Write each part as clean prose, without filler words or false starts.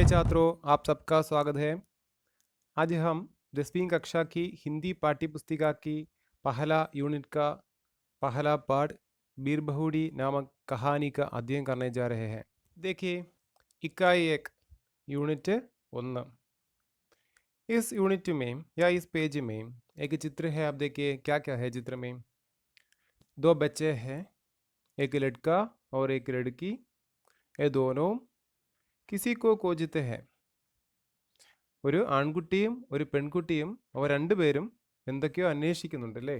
प्रिय छात्रों, आप सबका स्वागत है। आज हम 10वीं कक्षा की हिंदी पाठ्य पुस्तिका की पहला यूनिट का पहला पाठ बीर बहुड़ी नामक कहानी का अध्ययन करने जा रहे हैं। देखिए, इकाई 1 यूनिट 1। इस यूनिट में या इस पेज में एक चित्र है। आप देखिए क्या क्या है चित्र में। दो बच्चे हैं, एक लड़का और एक लड़की। ये दोनों किसी को खोजते हैं। ഒരു ആൺകുട്ടിയും ഒരു പെൺകുട്ടിയും അവർ രണ്ടുപേരും എന്തൊക്കെയോ അന്വേഷിക്കുന്നുണ്ട് അല്ലേ?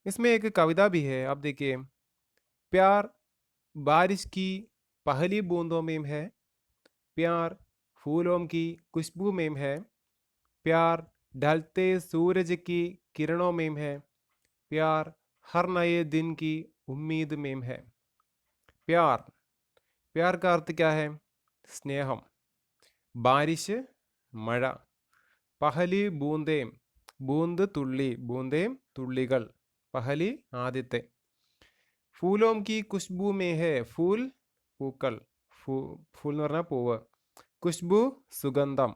इसमें एक कविता भी है, आप देखिए। प्यार बारिश की पहली बूंदों में है, प्यार फूलों की खुशबू में है, प्यार ढलते सूरज की किरणों में है, प्यार हर नए दिन की उम्मीद में है। प्यार, प्यार का अर्थ क्या है? स्नेहम। बारिश മഴ, പഹലി ബൂന്തേം, ബൂന്ത് തുള്ളി, ബൂന്തേം തുള്ളികൾ, പഹലി ആദ്യത്തെ. ഫൂലോം കി കുശ്ബു മേ ഹെ, ഫൂൽ പൂക്കൾ, ഫൂൽ എന്ന് പറഞ്ഞാൽ പൂവ്, കുശ്ബു സുഗന്ധം.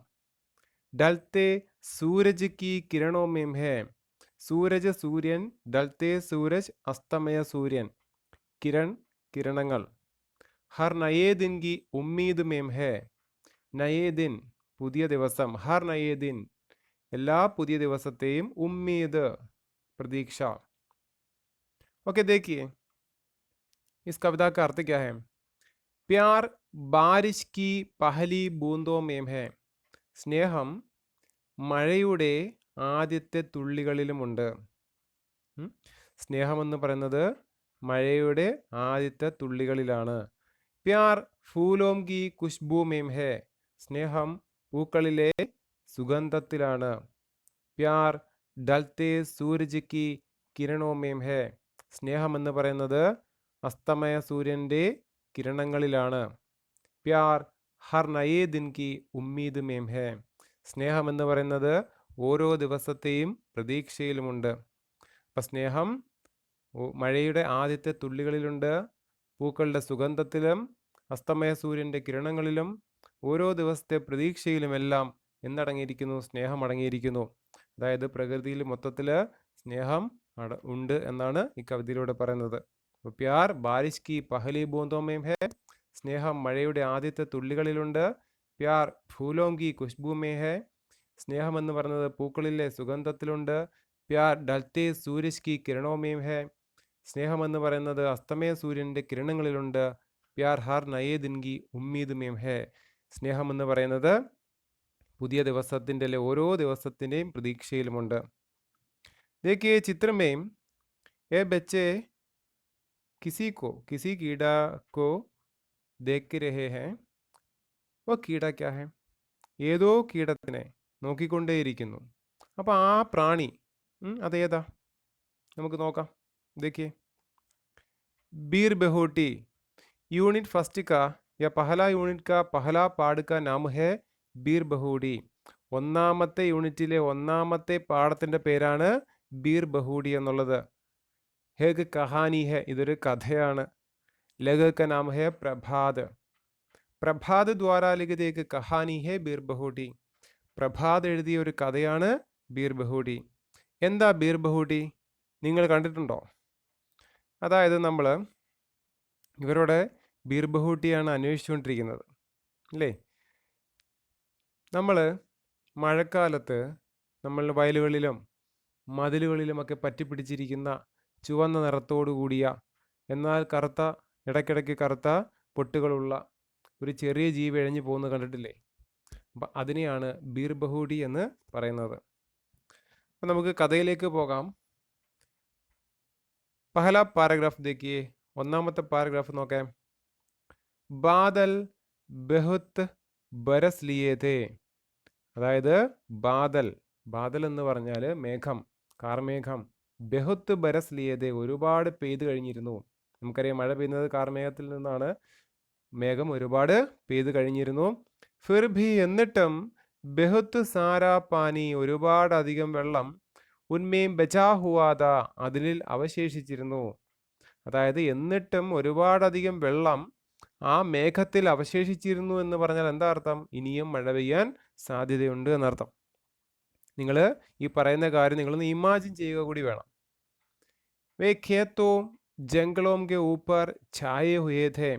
ഡൽത്തെ സൂരജ് കി കിരണോ മേം ഹെ, സൂരജ് സൂര്യൻ, ഡൽത്തെ സൂരജ് അസ്തമയ സൂര്യൻ, കിരൺ കിരണങ്ങൾ. ഹർ നയേ ദിൻ കി ഉമ്മീദ് മേം ഹെ, നയേ ദിൻ പുതിയ ദിവസം, ഹർ നയേ ദിൻ എല്ലാ പുതിയ ദിവസത്തെയും, ഉമ്മീദ് प्रतीक्षा। ओके, देखिए इस कविता का अर्थ क्या है। प्यार बारिश की पहली बूंदों में है, സ്നേഹം മഴയുടെ ആദ്യത്തെ തുള്ളികളിലുമുണ്ട്. സ്നേഹമെന്ന് പറയുന്നത് മഴയുടെ ആദ്യത്തെ തുള്ളികളിലാണ്. പ്യാർ ഫൂലോം കി ഖുശ്ബൂ മേം ഹെ, സ്നേഹം പൂക്കളിലെ സുഗന്ധത്തിലാണ്. പ്യാർ ഡൽത്തെ സൂരജ് കി കിരണോ മേം ഹെ, സ്നേഹം എന്ന് പറയുന്നത് അസ്തമയ സൂര്യൻ്റെ കിരണങ്ങളിലാണ്. പ്യാർ ഹർ നയേ ദിൻ കി ഉമ്മീദ് മേം ഹെ, സ്നേഹം എന്ന് പറയുന്നത് ഓരോ ദിവസത്തെയും പ്രതീക്ഷയിലുമുണ്ട്. അപ്പം സ്നേഹം മഴയുടെ ആദ്യത്തെ തുള്ളികളിലുണ്ട്, പൂക്കളുടെ സുഗന്ധത്തിലും അസ്തമയ സൂര്യൻ്റെ കിരണങ്ങളിലും ഓരോ ദിവസത്തെ പ്രതീക്ഷയിലുമെല്ലാം എന്നടങ്ങിയിരിക്കുന്നു? സ്നേഹം അടങ്ങിയിരിക്കുന്നു. അതായത് പ്രകൃതിയിൽ മൊത്തത്തിൽ സ്നേഹം ഉണ്ട് എന്നാണ് ഈ കവിതയിലൂടെ പറയുന്നത്. പ്യാർ ബാരിഷ് കി പഹലി ബൂന്തോ മേം ഹെ, സ്നേഹം മഴയുടെ ആദ്യത്തെ തുള്ളികളിലുണ്ട്. പ്യാർ ഫൂലോം കി ഖുശ്ബൂ മേ ഹെ, സ്നേഹം എന്ന് പറയുന്നത് പൂക്കളിലെ സുഗന്ധത്തിലുണ്ട്. പ്യാർ ഡൽത്തെ സൂരജ് കി കിരണോ മേം ഹെ, സ്നേഹം എന്ന് പറയുന്നത് അസ്തമയ സൂര്യൻ്റെ കിരണങ്ങളിലുണ്ട്. പ്യാർ ഹർ നയേ ദിൻ കി ഉമ്മീദ് മേം ഹെ, സ്നേഹം എന്ന് പറയുന്നത് പുതിയ ദിവസത്തിൻ്റെ ഓരോ ദിവസത്തിൻ്റെയും പ്രതീക്ഷയിലുമുണ്ട്. देखिए चित्र में ये बच्चे किसी कीड़ा को देख रहे हैं. वो कीड़ा क्या है? ഏതോ കീടത്തിനെ നോക്കിക്കൊണ്ടേയിരിക്കുന്നു. അപ്പോൾ ആ പ്രാണി അതേതാ നമുക്ക് നോക്കാം. देखिए बीर बहोटी यूनिट फर्स्ट का या पहला यूनिट का पहला पाठ का नाम है बीर बहोटी. ഒന്നാമത്തെ യൂണിറ്റിലെ ഒന്നാമത്തെ പാഠത്തിൻ്റെ പേരാണ് ബീർ ബഹൂടി എന്നുള്ളത്. ഹേഗ് കഹാനി ഹെ, ഇതൊരു കഥയാണ്. ലഘു ക നാം ഹെ പ്രഭാത്. പ്രഭാത് ദ്വാരാ ലിഖിത ഏക് കഹാനി ഹെ ബീർ ബഹൂടി. പ്രഭാത് എഴുതിയ ഒരു കഥയാണ് ബീർ ബഹൂടി. എന്താ ബീർ ബഹൂടി? നിങ്ങൾ കണ്ടിട്ടുണ്ടോ? അതായത് നമ്മൾ ഇവരുടെ ബീർ ബഹൂട്ടിയാണ് അന്വേഷിച്ചുകൊണ്ടിരിക്കുന്നത് അല്ലേ? നമ്മൾ മഴക്കാലത്ത് നമ്മൾ വയലുകളിലും മതിലുകളിലുമൊക്കെ പറ്റിപ്പിടിച്ചിരിക്കുന്ന ചുവന്ന നിറത്തോടു കൂടിയ എന്നാൽ കറുത്ത, ഇടയ്ക്കിടയ്ക്ക് കറുത്ത പൊട്ടുകളുള്ള ഒരു ചെറിയ ജീവി എഴഞ്ഞു പോകുന്നത് കണ്ടിട്ടില്ലേ? അപ്പം അതിനെയാണ് ബീർ ബഹൂടി എന്ന് പറയുന്നത്. അപ്പം നമുക്ക് കഥയിലേക്ക് പോകാം. പഹല പാരഗ്രാഫ് ദേക്കിയേ, ഒന്നാമത്തെ പാരഗ്രാഫ് നോക്കാം. ബാദൽ ബഹുത്ത് ബരസ് ലിയേ തേ, അതായത് ബാദൽ, ബാദൽ എന്ന് പറഞ്ഞാൽ മേഘം, കാർമേഘം. ബഹുത്ത് ബരസ് ലിയതേ, ഒരുപാട് പെയ്ത് കഴിഞ്ഞിരുന്നു. നമുക്കറിയാം മഴ പെയ്യുന്നത് കാർമേഘത്തിൽ നിന്നാണ്. മേഘം ഒരുപാട് പെയ്ത് കഴിഞ്ഞിരുന്നു. ഫിർ ഭി, എന്നിട്ടും, ബഹുത്ത് സാരാ പാനി, ഒരുപാടധികം വെള്ളം, ഉന്മേം ബച്ചാ ഹുവാദ, അതിൽ അവശേഷിച്ചിരുന്നു. അതായത് എന്നിട്ടും ഒരുപാടധികം വെള്ളം ആ മേഘത്തിൽ അവശേഷിച്ചിരുന്നു എന്ന് പറഞ്ഞാൽ എന്താ അർത്ഥം? ഇനിയും മഴ പെയ്യാൻ സാധ്യതയുണ്ട് എന്നർത്ഥം. നിങ്ങൾ ഈ പറയുന്ന കാര്യം നിങ്ങളൊന്ന് ഇമാജിൻ ചെയ്യുക കൂടി വേണം. വേ ഖേത്തോം ജംഗളോം കെ ഊപ്പർ ഛായേ ഹുയേ ഥേ.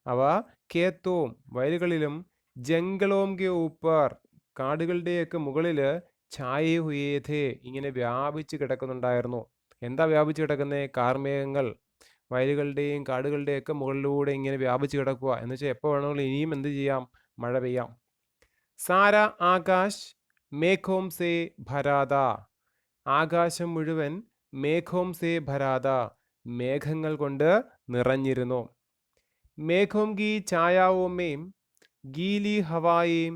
അവ ഖേത്തോം വയലുകളിലും ജംഗളോം കെ ഊപ്പർ കാടുകളുടെയൊക്കെ മുകളിൽ ഛായേ ഹുയേ ഥേ ഇങ്ങനെ വ്യാപിച്ച് കിടക്കുന്നുണ്ടായിരുന്നു. എന്താ വ്യാപിച്ച് കിടക്കുന്നത്? കാർമേഘങ്ങൾ വയലുകളുടെയും കാടുകളുടെയും ഒക്കെ മുകളിലൂടെ ഇങ്ങനെ വ്യാപിച്ച് കിടക്കുക എന്ന് വെച്ചാൽ എപ്പോൾ വേണമെങ്കിലും ഇനിയും എന്ത് ചെയ്യാം? മഴ പെയ്യാം. സാര ആകാശ് മേഘോം സേ ഭരാദ. ആകാശം മുഴുവൻ മേഘോം സേ ഭരാദ മേഘങ്ങൾ കൊണ്ട് നിറഞ്ഞിരുന്നു. മേഘോം കി ഛായാവോമേം ഗീലി ഹവായേം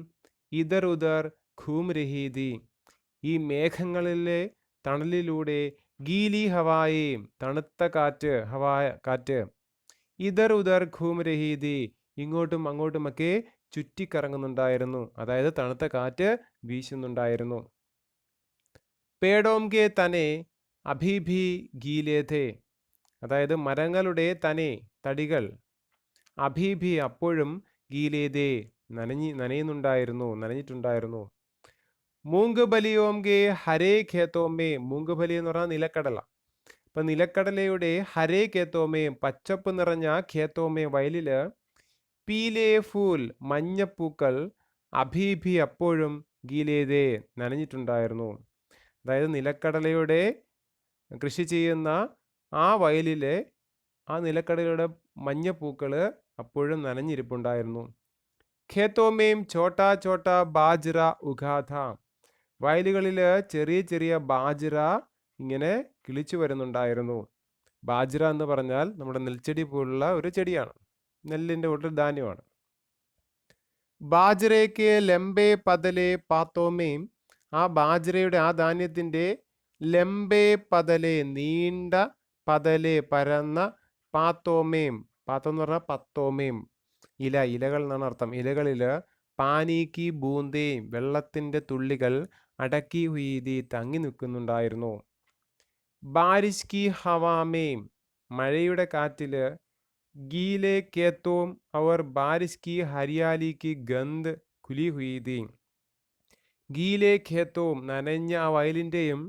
ഇതർ ഉദർ ഘൂം രഹി ഥി. ഈ മേഘങ്ങളിലെ തണലിലൂടെ ഗീലി ഹവായേം തണുത്ത കാറ്റ്, കാറ്റ്, ഇതർ ഉദർ ഘൂം രഹി ഥി ഇങ്ങോട്ടും അങ്ങോട്ടുമൊക്കെ ചുറ്റിക്കറങ്ങുന്നുണ്ടായിരുന്നു. അതായത് തണുത്ത കാറ്റ് വീശുന്നുണ്ടായിരുന്നു. പേടോം കെ തനെ അഭി ഭി ഗീലേ ഥേ. അതായത് മരങ്ങളുടെ തടികൾ അഭി ഭി അപ്പോഴും ഗീലേ ഥേ നനഞ്ഞിട്ടുണ്ടായിരുന്നു. മൂങ്ക് ബലിയോം കെ ഹരേ ഖേത്തോമേ. മൂങ്ക് ബലി എന്ന് പറഞ്ഞാൽ നിലക്കടല. ഇപ്പൊ നിലക്കടലയുടെ ഹരേ ഖേത്തോമേ പച്ചപ്പ് നിറഞ്ഞ ഖേത്തോമേ വയലില് പീലേ ഫൂൽ മഞ്ഞപ്പൂക്കൾ അഭീഭി അപ്പോഴും ഗീലേതേ നനഞ്ഞിട്ടുണ്ടായിരുന്നു. അതായത് നിലക്കടലയുടെ കൃഷി ചെയ്യുന്ന ആ വയലിലെ ആ നിലക്കടലയുടെ മഞ്ഞപ്പൂക്കൾ അപ്പോഴും നനഞ്ഞിരിപ്പുണ്ടായിരുന്നു. ഖേത്തോമേം ചോട്ടാ ചോട്ടാ ബാജ്ര ഉഗാഥ. വയലുകളിൽ ചെറിയ ചെറിയ ബാജ്ര ഇങ്ങനെ കിളിച്ചു വരുന്നുണ്ടായിരുന്നു. ബാജ്ര എന്ന് പറഞ്ഞാൽ നമ്മുടെ നെൽച്ചെടി പോലുള്ള ഒരു ചെടിയാണ്, നെല്ലിൻ്റെ ഒരു ധാന്യമാണ്. ബാജ്രയ്ക്ക് ലെമ്പേ പതലെ പാത്തോമേം. ആ ബാജ്രയുടെ ആ ധാന്യത്തിൻ്റെ ലെമ്പേ പതലെ നീണ്ട, പതലെ പരന്ന, പാത്തോമേം പാത്തം എന്ന് പറഞ്ഞാൽ പത്തോമേം ഇലകൾ എന്നാണ് അർത്ഥം. ഇലകളിൽ പാനീക്കി ബൂന്തേം വെള്ളത്തിൻ്റെ തുള്ളികൾ അടക്കി ഹുയീതി തങ്ങി നിൽക്കുന്നുണ്ടായിരുന്നു. ബാരിഷ് കി ഹവാമേം മഴയുടെ കാറ്റിൽ ഗീലെ കേത്തോം അവർ ബാരിഷ് കി ഹരിയാലി കി ഗന്ധ് ഖുലി ഹുയീതി. ഗീലെ ഖേത്തോം നനഞ്ഞ ആ വയലിൻ്റെയും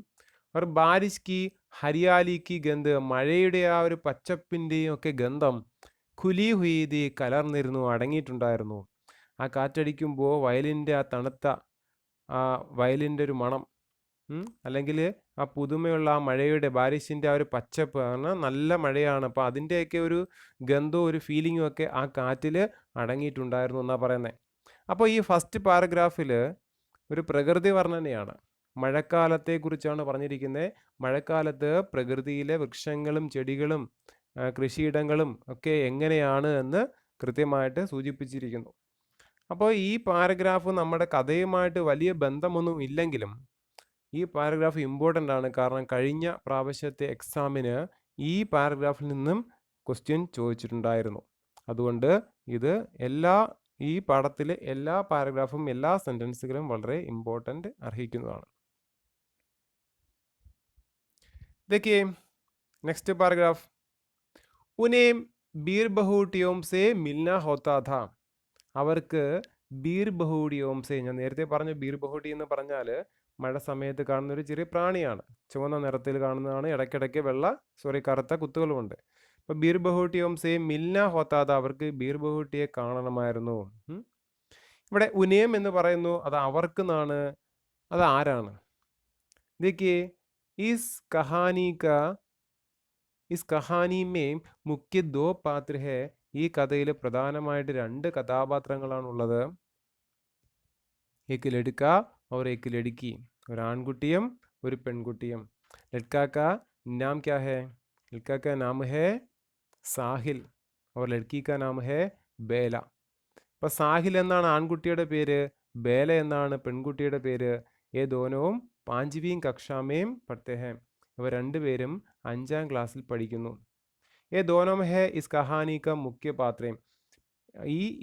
അവർ ബാരിഷ് കി ഹരിയാലി കി ഗന്ധ് മഴയുടെ ആ ഒരു പച്ചപ്പിൻ്റെയും ഒക്കെ ഗന്ധം ഖുലി ഹുയീതി കലർന്നിരുന്നു, അടങ്ങിയിട്ടുണ്ടായിരുന്നു. ആ കാറ്റടിക്കുമ്പോൾ വയലിൻ്റെ ആ തണുത്ത ആ വയലിൻ്റെ ഒരു മണം, അല്ലെങ്കിൽ ആ പുതുമയുള്ള ആ മഴയുടെ ബാരിഷിൻ്റെ ആ ഒരു പച്ചപ്പ്, കാരണം നല്ല മഴയാണ്, അപ്പോൾ അതിൻ്റെയൊക്കെ ഒരു ഗന്ധവും ഒരു ഫീലിങ്ങും ഒക്കെ ആ കാറ്റിൽ അടങ്ങിയിട്ടുണ്ടായിരുന്നു എന്നാണ് പറയുന്നത്. അപ്പോൾ ഈ ഫസ്റ്റ് പാരഗ്രാഫിൽ ഒരു പ്രകൃതി വർണ്ണനയാണ്, മഴക്കാലത്തെക്കുറിച്ചാണ് പറഞ്ഞിരിക്കുന്നത്. മഴക്കാലത്ത് പ്രകൃതിയിലെ വൃക്ഷങ്ങളും ചെടികളും കൃഷിയിടങ്ങളും ഒക്കെ എങ്ങനെയാണ് എന്ന് കൃത്യമായിട്ട് സൂചിപ്പിച്ചിരിക്കുന്നു. അപ്പോൾ ഈ പാരഗ്രാഫ് നമ്മുടെ കഥയുമായിട്ട് വലിയ ബന്ധമൊന്നും ഇല്ലെങ്കിലും ഈ പാരഗ്രാഫ് ഇമ്പോർട്ടൻ്റ് ആണ്. കാരണം കഴിഞ്ഞ പ്രാവശ്യത്തെ എക്സാമിന് ഈ പാരഗ്രാഫിൽ നിന്നും ക്വസ്റ്റ്യൻ ചോദിച്ചിട്ടുണ്ടായിരുന്നു. അതുകൊണ്ട് ഇത് ഈ പാഠത്തിലെ എല്ലാ പാരഗ്രാഫും എല്ലാ സെൻറ്റൻസുകളും വളരെ ഇമ്പോർട്ടൻ്റ് അർഹിക്കുന്നതാണ്. देखिए नेक्स्ट पैराग्राफ. उन्हें बीर बहुटियों से मिलना होता था. അവർക്ക് ബീർ ബഹൂഡിയോം സേ, ഞാൻ നേരത്തെ പറഞ്ഞു ബീർ ബഹൂഡി എന്ന് പറഞ്ഞാൽ മഴ സമയത്ത് കാണുന്ന ഒരു ചെറിയ പ്രാണിയാണ്, ചുവന്ന നിറത്തിൽ കാണുന്നതാണ്, ഇടയ്ക്കിടയ്ക്ക് കറുത്ത കുത്തുകളുമുണ്ട്. അപ്പോൾ ബീർ ബഹൂട്ടിയോം സേ മിൽന ഹോത്താത, അവർക്ക് ബീർ ബഹൂട്ടിയെ കാണണമായിരുന്നു. ഇവിടെ ഉനേം എന്ന് പറയുന്നു, അത് അവർക്ക് എന്നാണ്. അത് ആരാണ്? देखिए इस कहानी में मुख्य दो पात्र है. ഈ കഥയിൽ പ്രധാനമായിട്ട് രണ്ട് കഥാപാത്രങ്ങളാണുള്ളത്. एक लड़का और एक लड़की, ഒരു ആൺകുട്ടിയും ഒരു പെൺകുട്ടിയും. लड़का का नाम क्या है? लड़का का नाम है സാഹിൽ और लड़की का नाम है ബേല. അപ്പോൾ സാഹിൽ എന്നാണ് ആൺകുട്ടിയുടെ പേര്, ബേല എന്നാണ് പെൺകുട്ടിയുടെ പേര്. ये दोनों 5वीं कक्षा में पढ़ते हैं. ഇവർ രണ്ടുപേരും 5ാം ക്ലാസ്സിൽ പഠിക്കുന്നു. ये दोनों है इस कहानी का मुख्य पात्र.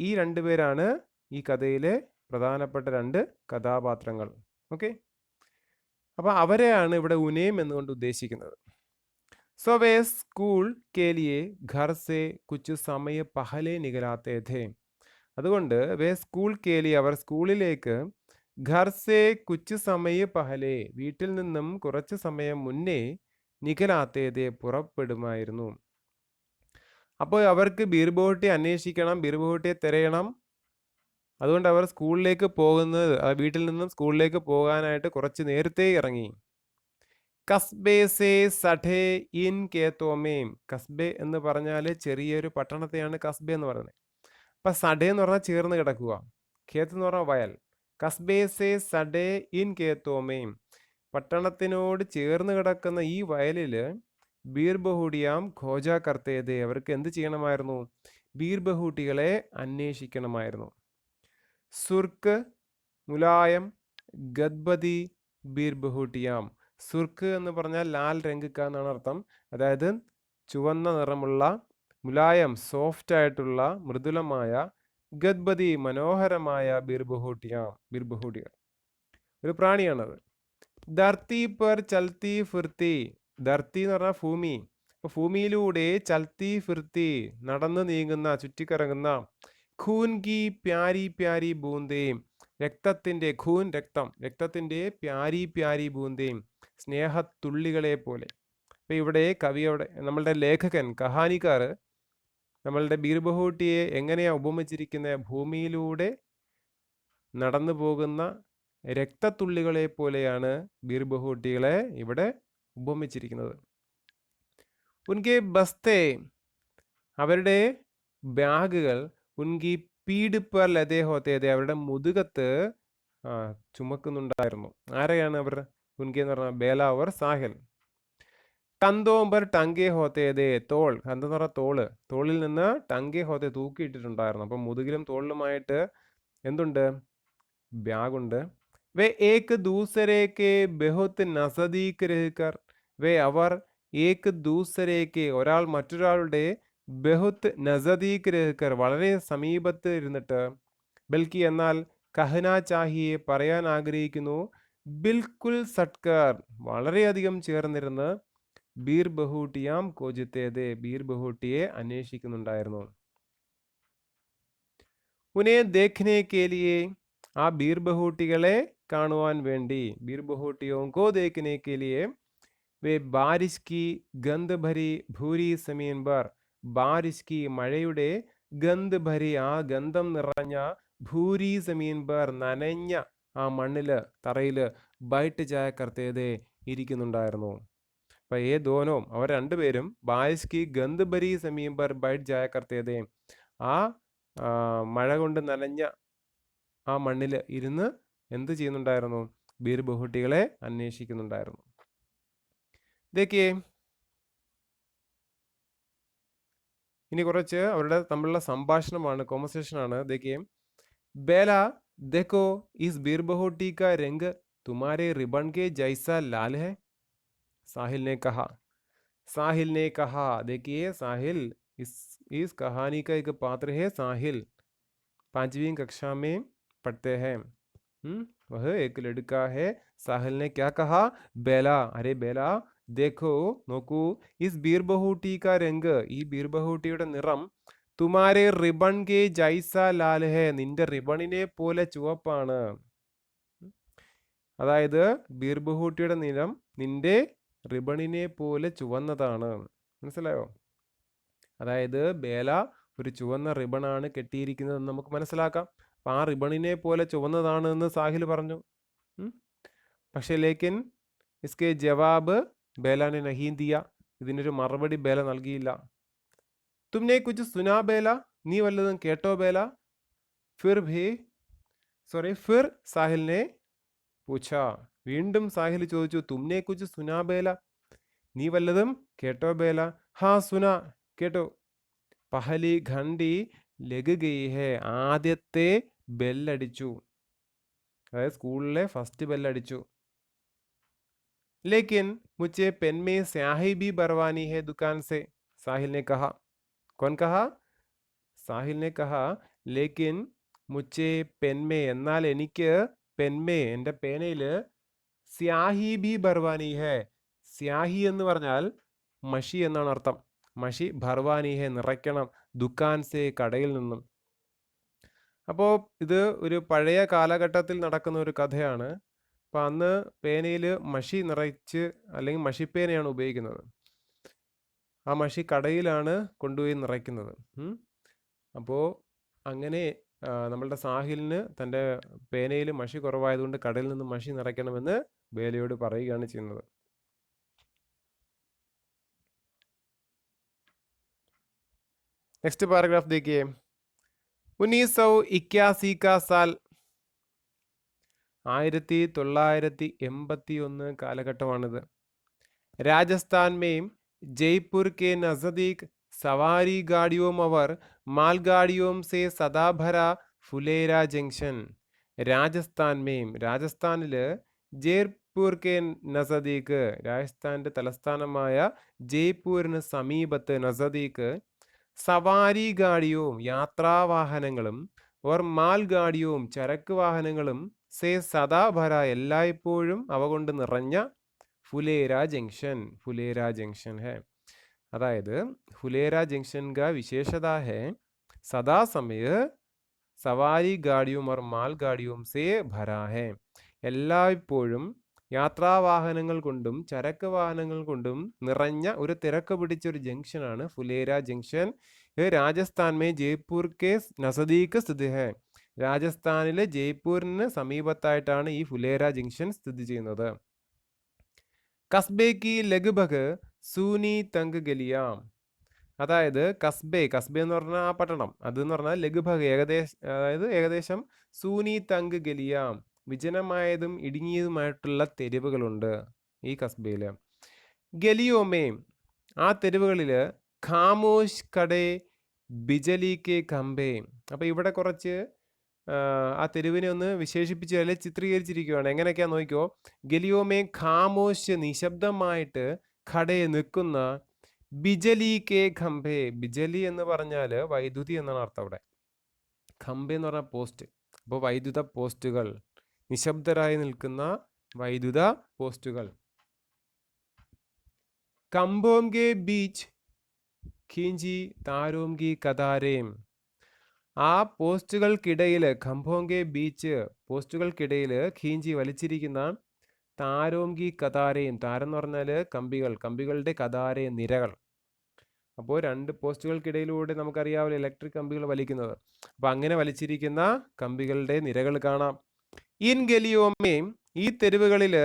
ഈ രണ്ടുപേരാണ് ഈ കഥയിലെ പ്രധാനപ്പെട്ട രണ്ട് കഥാപാത്രങ്ങൾ. ഓക്കെ, അപ്പോൾ അവരെയാണ് ഇവിടെ ഉനേം എന്നുകൊണ്ട് ഉദ്ദേശിക്കുന്നത്. सो वे स्कूल के लिए घर से कुछ समय पहले निकलाते थे. അതുകൊണ്ട് വേ സ്കൂൾ കേലി അവർ സ്കൂളിലേക്ക് ഘർ സേ കുച്ച് സമയ പഹലെ വീട്ടിൽ നിന്നും കുറച്ച് സമയം മുന്നേ നികലാത്തേതെ പുറപ്പെടുമായിരുന്നു. അപ്പോൾ അവർക്ക് ബീർബോട്ടിയെ അന്വേഷിക്കണം, ബീർബോട്ടിയെ തിരയണം. അതുകൊണ്ട് അവർ സ്കൂളിലേക്ക് പോകുന്നത് വീട്ടിൽ നിന്നും സ്കൂളിലേക്ക് പോകാനായിട്ട് കുറച്ച് നേരത്തെ ഇറങ്ങി. കസ്ബെ സേ സഠേ ഇൻ കേത്തോമേം. കസ്ബെ എന്ന് പറഞ്ഞാൽ ചെറിയൊരു പട്ടണത്തെയാണ് കസ്ബെ എന്ന് പറയുന്നത്. അപ്പം സഡേ എന്ന് പറഞ്ഞാൽ ചേർന്ന് കിടക്കുക, ഖേത്ത് എന്ന് പറഞ്ഞാൽ വയൽ. കസ്ബെ സേ സഡേ ഇൻ കേത്തോമേം. പട്ടണത്തിനോട് ചേർന്ന് കിടക്കുന്ന ഈ വയലിൽ ബീർബഹൂടിയാം ഖോജ കർത്തേതെ. അവർക്ക് എന്ത് ചെയ്യണമായിരുന്നു? ബീർബഹൂട്ടികളെ അന്വേഷിക്കണമായിരുന്നു. സുർക്ക്, മുലായം, ഗദ്ബതി, ബീർബഹൂട്ടിയാം. സുർക്ക് എന്ന് പറഞ്ഞാൽ ലാൽ രംഗിക്ക എന്നാണ് അർത്ഥം. അതായത് ചുവന്ന നിറമുള്ള, മുലായം സോഫ്റ്റ് ആയിട്ടുള്ള, മൃദുലമായ, ഗദ്ബതി മനോഹരമായ ബീർബഹൂട്ടികൾ ഒരു പ്രാണിയാണത്. ധർത്തി പർ ചൽത്തി ഫിർത്തി. ധർത്തി എന്ന് പറഞ്ഞാൽ ഭൂമി. അപ്പോൾ ഭൂമിയിലൂടെ ചൽത്തി ഫിർത്തി നടന്നു നീങ്ങുന്ന, ചുറ്റിക്കറങ്ങുന്ന, ഖൂൻ കി പ്യാരി പ്യാരി ബൂന്തേം. രക്തത്തിൻ്റെ, ഖൂൻ രക്തം, രക്തത്തിൻ്റെ പ്യാരി പ്യാരി ബൂന്തേം സ്നേഹത്തുള്ളികളെ പോലെ. അപ്പോൾ ഇവിടെ കവിയോടെ നമ്മളുടെ ലേഖകൻ, കഹാനിക്കാർ നമ്മളുടെ ബീർബഹൂട്ടിയെ എങ്ങനെയാണ് ഉപമിച്ചിരിക്കുന്നത്? ഭൂമിയിലൂടെ നടന്നു പോകുന്ന രക്തത്തുള്ളികളെ പോലെയാണ് ബീർബഹൂട്ടികളെ ഇവിടെ ഉപമിച്ചിരിക്കുന്നത്. ഉൻകെ ബസ്തേ, അവരുടെ ബാഗുകൾ, ഉൻകി പീഡ് പർ ലതേ ഹോത്തേതെ, അവരുടെ മുതുകത്ത് ചുമക്കുന്നുണ്ടായിരുന്നു. ആരെയാണ് അവർ? ഉൻകെ എന്ന് പറഞ്ഞാൽ ബേല ഓർ സാഹിൽ. കന്തോമ്പർ ടങ്കെ ഹോത്തേതെ, തോൾ, കന്ത എന്ന് പറഞ്ഞാൽ തോള്, തോളിൽ നിന്ന് ടങ്കെ ഹോത്തെ തൂക്കിയിട്ടിട്ടുണ്ടായിരുന്നു. അപ്പം മുതുകിലും തോളിലുമായിട്ട് എന്തുണ്ട്? ബാഗുണ്ട്. വേ ഏക് ദൂസരേക്ക് ബഹുത്ത് നസദീക് രഹ്കർ. വേ അവർ ഏക് ദൂസരേക്ക് ഒരാൾ മറ്റൊരാളുടെ ബഹുത്ത് നസദീക് രഹ്കർ വളരെ സമീപത്ത് ഇരുന്നിട്ട്, ബൽക്കി എന്നാൽ കഹന ചാഹിയെ പറയാൻ ആഗ്രഹിക്കുന്നു, ബിൽക്കുൽ സട്കർ വളരെയധികം ചേർന്നിരുന്ന്, ബീർബഹൂട്ടിയാം കോജിത്തേതെ ബീർബഹൂട്ടിയെ അന്വേഷിക്കുന്നുണ്ടായിരുന്നു. ഉനെ ദേഖ്നെ കെ ലിയേ, ആ ബീർബഹൂട്ടികളെ കാണുവാൻ വേണ്ടി, ബീർബഹൂട്ടിയോं को देखने के लिए वे बारिश की गंध भरी भूरी जमीन पर, ബാരിഷ് കി മഴയുടെ, ഗന്ധ് ഭരി ആ ഗന്ധം നിറഞ്ഞ, ഭൂരി ജമീൻ പർ നനഞ്ഞ ആ മണ്ണില്, തറയില്, ബൈറ്റ് ജായ കർത്തേതെ ഇരിക്കുന്നുണ്ടായിരുന്നു. അപ്പം ദോനോ അവർ രണ്ടുപേരും ബാരിഷ് കി ഗന്ധ് ഭരി ജമീൻ പർ ബൈറ്റ് ജായ കർത്തേതെ ആ മഴ കൊണ്ട് നനഞ്ഞ ആ മണ്ണിൽ ഇരുന്ന് എന്ത് ചെയ്യുന്നുണ്ടായിരുന്നു? ബീർബഹൂട്ടികളെ അന്വേഷിക്കുന്നുണ്ടായിരുന്നു. ഇതൊക്കെ ഇനി കുറച്ച് അവരുടെ തമ്മിലുള്ള സംഭാഷണമാണ്, കോൺവെർസേഷനാണ്. ഇതൊക്കെ ബേല देखो इस बीरबहुटी का रंग तुम्हारे रिबन के जैसा लाल है, साहिल ने कहा. साहिल ने कहा, देखिए साहिल इस कहानी का एक पात्र है साहिल, 5वीं कक्षा में पढ़ते हैं. वह एक लड़का है. साहिल ने क्या कहा? बेला, अरे बेला देखो നോക്കൂ, इस बीरबहूटी का रंग, ഈ ബീർബഹൂട്ടിയുടെ നിറം, തുമാരെ റിബൺ കെ ജൈസ ലാൽ ഹെ, നിന്റെ റിബണിനെ പോലെ ചുവപ്പാണ്. അതായത് ബീർബഹൂട്ടിയുടെ നിറം നിന്റെ റിബണിനെ പോലെ ചുവന്നതാണ്. മനസ്സിലായോ? അതായത് ബേല ഒരു ചുവന്ന റിബണാണ് കെട്ടിയിരിക്കുന്നതെന്ന് നമുക്ക് മനസ്സിലാക്കാം. അപ്പം ആ റിബണിനെ പോലെ ചുവന്നതാണ് എന്ന് സാഹിൽ പറഞ്ഞു. പക്ഷേ ലേക്കിൻ ഇസ്കെ ജവാബ് ബേലാനെ നഹീം ദിയ, ഇതിനൊരു മറുപടി ബേല നൽകിയില്ല. തുമ്നെ കുച്ച് സുനാ ബേല, നീ വല്ലതും കേട്ടോ ബേല? ഫിർ സാഹിലിനെ പൂച്ച, വീണ്ടും സാഹിൽ ചോദിച്ചു, തുമ്നെ കുച്ച് സുനാ ബേല, നീ വല്ലതും കേട്ടോ ബേല? ഹാ സുനാ, കേട്ടോ. പഹലി ഘണ്ടി ലഗ് ഗയി ഹേ, ആദ്യത്തെ ബെല്ലടിച്ചു, അതായത് സ്കൂളിലെ ഫസ്റ്റ് ബെല്ലടിച്ചു. लेकिन मुझे पेन में स्याही भी भरवानी है दुकान से, साहिल ने कहा. कौन कहा? साहिल ने कहा. लेकिन मुझे पेन में, എന്നാൽ എനിക്ക് പെൻമേ, എൻ്റെ പേനയിൽ സ്യാഹി ബി ഭർവാനി ഹെ. സ്യാഹി എന്ന് പറഞ്ഞാൽ മഷി എന്നാണ് അർത്ഥം. മഷി ഭർവാനിഹെ നിറയ്ക്കണം, ദുക്കാൻ സേ കടയിൽ നിന്നും. അപ്പോൾ ഇത് ഒരു പഴയ കാലഘട്ടത്തിൽ നടക്കുന്ന ഒരു കഥയാണ്. അപ്പോൾ അന്ന് പേനയിൽ മഷി നിറച്ച് അല്ലെങ്കിൽ മഷിപ്പേനയാണ് ഉപയോഗിക്കുന്നത്. ആ മഷി കടയിലാണ് കൊണ്ടുപോയി നിറയ്ക്കുന്നത്. അപ്പോൾ അങ്ങനെ നമ്മളുടെ സാഹിലിന് തൻ്റെ പേനയിൽ മഷി കുറവായതുകൊണ്ട് കടയിൽ നിന്ന് മഷി നിറയ്ക്കണമെന്ന് ബേലയോട് പറയുകയാണ് ചെയ്യുന്നത്. നെക്സ്റ്റ് പാരഗ്രാഫ് देखिए. 1981 का साल 1981 കാലഘട്ടമാണിത്. രാജസ്ഥാൻ में जयपुर के नज़दीक सवारी गाड़ियों और मालगाड़ियों से सदा भरा फुलेरा जंक्शन. രാജസ്ഥാൻ രാജസ്ഥാനിൽ ജയ്പൂർ കെ നസദീക്ക്, രാജസ്ഥാൻ്റെ തലസ്ഥാനമായ ജയ്പൂരിന് സമീപത്ത് നസദീക്ക് സവാരി ഗാഡിയും യാത്രാവാഹനങ്ങളും ഓർ മാൽ ഗാഡിയും ചരക്ക് വാഹനങ്ങളും സേ സദാഭര എല്ലായ്പ്പോഴും അവ കൊണ്ട് നിറഞ്ഞ ഫുലേര ജംഗ്ഷൻ ഹെ. അതായത് ഫുലേര ജംഗ്ഷൻ കാ വിശേഷത ഹെ സദാ സമയ സവാരി ഗാഡിയും ഓർ മാൽ ഗാഡിയും സേ ഭര ഹെ. എല്ലായ്പ്പോഴും യാത്രാവാഹനങ്ങൾ കൊണ്ടും ചരക്ക് വാഹനങ്ങൾ കൊണ്ടും നിറഞ്ഞ ഒരു തിരക്ക് പിടിച്ച ഒരു ജംഗ്ഷനാണ് Phulera junction. Rajasthan may Jaipur K നസദീക്ക് സ്ഥിതി ഹെ. രാജസ്ഥാനിലെ ജയ്പൂരിന് സമീപത്തായിട്ടാണ് ഈ ഫുലേര ജംഗ്ഷൻ സ്ഥിതി ചെയ്യുന്നത്. കസ്ബേക്ക് ലഗ്ഭഗ് സൂനി തങ്ക് ഗലിയാം. അതായത് കസ്ബെ എന്ന് പറഞ്ഞാൽ ആ പട്ടണം, അതെന്ന് പറഞ്ഞാൽ ലഗ്ഭഗ് ഏകദേശം സൂനി തങ്ക് ഗലിയാം വിജനമായതും ഇടുങ്ങിയതുമായിട്ടുള്ള തെരുവുകളുണ്ട് ഈ കസ്ബയിൽ. ഗലിയോമേ ആ തെരുവുകളിൽ ഖാമോഷ് കടേ ബിജലി കെ ഖംബേ. അപ്പോൾ ഇവിടെ കുറച്ച് ആ തെരുവിനെ ഒന്ന് വിശേഷിപ്പിച്ച് അല്ലെങ്കിൽ ചിത്രീകരിച്ചിരിക്കുകയാണ്. എങ്ങനെയൊക്കെയാ നോക്കിയോ. ഗലിയോമേ ഖാമോഷ് നിശബ്ദമായിട്ട് ഖടയെ നിൽക്കുന്ന ബിജലി കെ ഖംബേ. ബിജലി എന്ന് പറഞ്ഞാൽ വൈദ്യുതി എന്നാണ് അർത്ഥം അവിടെ. ഖംബേ എന്ന് പറഞ്ഞാൽ പോസ്റ്റ്. അപ്പോൾ വൈദ്യുത പോസ്റ്റുകൾ, നിശബ്ദരായി നിൽക്കുന്ന വൈദ്യുത പോസ്റ്റുകൾ. കമ്പോം കെ ബീച്ച് ഖീഞ്ചി താരോം കി കതാരേം. ആ പോസ്റ്റുകൾക്കിടയിൽ ഖംഭോം കെ ബീച്ച് പോസ്റ്റുകൾക്കിടയിൽ ഖീഞ്ചി വലിച്ചിരിക്കുന്ന താരോം കി കതാരേം. താരം എന്ന് പറഞ്ഞാൽ കമ്പികളുടെ കതാരേം നിരകൾ. അപ്പോൾ രണ്ട് പോസ്റ്റുകൾക്കിടയിലൂടെ നമുക്കറിയാമല്ലോ ഇലക്ട്രിക് കമ്പികൾ വലിക്കുന്നത്. അപ്പോൾ അങ്ങനെ വലിച്ചിരിക്കുന്ന കമ്പികളുടെ നിരകൾ കാണാം. ഇൻ ഗലിയോമേം ഈ തെരുവുകളിൽ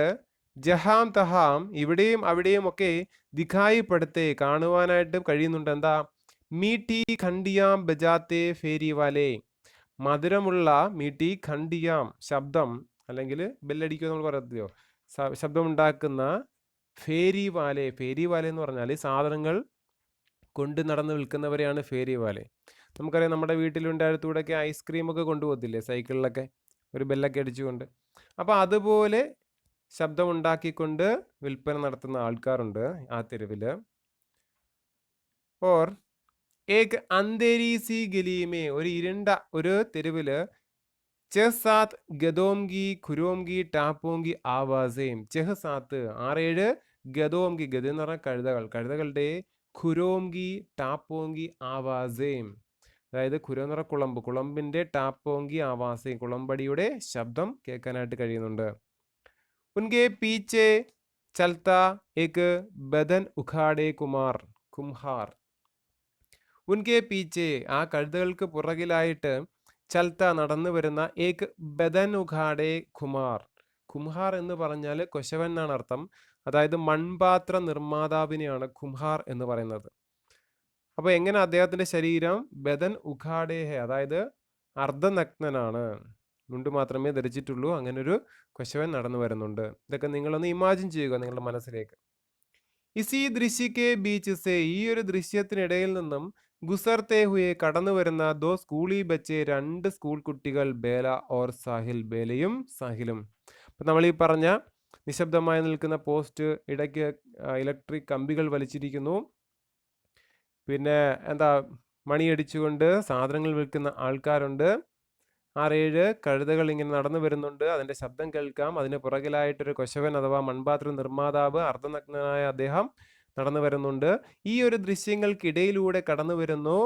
ജഹാം തഹാം ഇവിടെയും അവിടെയും ഒക്കെ ദിഖായിപ്പെടുത്തേ കാണുവാനായിട്ട് കഴിയുന്നുണ്ട്. എന്താ? മീട്ടി ഖണ്ഡിയാം ബജാത്തെ ഫേരി വാലേ. മധുരമുള്ള മീട്ടി ഖണ്ഡിയാം ശബ്ദം അല്ലെങ്കിൽ ബെല്ലടിക്കുക നമ്മൾ പറയത്തില്ലോ, ശബ്ദമുണ്ടാക്കുന്ന ഫേരി വാലെ എന്ന് പറഞ്ഞാൽ സാധനങ്ങൾ കൊണ്ട് നടന്ന് വിൽക്കുന്നവരെയാണ് ഫേരി വാലെ. നമുക്കറിയാം നമ്മുടെ വീട്ടിലുണ്ടായിടത്തൂടെയൊക്കെ ഐസ്ക്രീമൊക്കെ കൊണ്ടുപോകത്തില്ലേ സൈക്കിളിലൊക്കെ, ഒരു ബെല്ലൊക്കെ അടിച്ചുകൊണ്ട്. അപ്പോൾ അതുപോലെ ശബ്ദമുണ്ടാക്കിക്കൊണ്ട് വിൽപ്പന നടത്തുന്ന ആൾക്കാരുണ്ട് ആ തെരുവിൽ. ഓർ ഏക് അന്തേരി സി ഗലീമേ ഒരു ഇരുണ്ട ഒരു തെരുവിൽ ചെഹ്സാത്ത് ഗദോംഗി ഖുരോംഗി ടാപ്പോംഗി ആവാസേം. ചെഹ്സാത്ത് 6-7 ഗദോംഗി, ഗദ എന്ന് പറഞ്ഞാൽ കഴുതകളുടെ ഖുരോംഗി ടാപ്പോംഗി ആവാസേം. അതായത് ഖുരോ എന്ന് പറഞ്ഞാൽ കുളമ്പിൻ്റെ ടാപ്പോംഗി ആവാസേം കുളമ്പടിയുടെ ശബ്ദം കേൾക്കാനായിട്ട് കഴിയുന്നുണ്ട്. ഉൻകെ പീച്ചെ ചൽത്ത ഏക് ബദൻ ഉഖാഡെ കുംഹാർ. ഉൻകെ പീച്ചെ ആ കഴുതകൾക്ക് പുറകിലായിട്ട് ചൽത്ത നടന്നു വരുന്ന ഏക് ബദൻ ഉഖാഡെ കുംഹാർ എന്ന് പറഞ്ഞാൽ കൊശവൻ എന്നാണ് അർത്ഥം. അതായത് മൺപാത്ര നിർമ്മാതാവിനെയാണ് കുംഹാർ എന്ന് പറയുന്നത്. അപ്പോൾ എങ്ങനെ അദ്ദേഹത്തിൻ്റെ ശരീരം ബദൻ ഉഖാഡേഹെ അതായത് അർദ്ധനഗ്നനാണ്, മുണ്ട് മാത്രമേ ധരിച്ചിട്ടുള്ളൂ, അങ്ങനെ ഒരു കൊശവൻ നടന്നു വരുന്നുണ്ട്. ഇതൊക്കെ നിങ്ങളൊന്ന് ഇമാജിൻ ചെയ്യുക നിങ്ങളുടെ മനസ്സിലേക്ക്. ഇസി ദൃശ്യക്കെ ബീച്ച് സേ ഈ ഒരു ദൃശ്യത്തിനിടയിൽ നിന്നും ഗുസർത്തെ ഹുയെ കടന്നു വരുന്ന ദോ സ്കൂളി ബച്ചെ 2 സ്കൂൾ കുട്ടികൾ ബേല ഓർ സാഹിൽ, ബേലയും സാഹിലും. അപ്പം നമ്മൾ ഈ പറഞ്ഞ നിശബ്ദമായി നിൽക്കുന്ന പോസ്റ്റ് ഇടയ്ക്ക് ഇലക്ട്രിക് കമ്പികൾ വലിച്ചിരിക്കുന്നു, പിന്നെ മണിയടിച്ചുകൊണ്ട് സാധനങ്ങൾ വിൽക്കുന്ന ആൾക്കാരുണ്ട്, 6-7 കഴുതകൾ ഇങ്ങനെ നടന്നു വരുന്നുണ്ട്, അതിൻ്റെ ശബ്ദം കേൾക്കാം. അതിന് പുറകിലായിട്ടൊരു കൊശവൻ അഥവാ മൺപാത്ര നിർമ്മാതാവ്, അർദ്ധനഗ്നനായ അദ്ദേഹം നടന്നു വരുന്നുണ്ട്. ഈ ഒരു ദൃശ്യങ്ങൾക്കിടയിലൂടെ കടന്നു വരുന്നു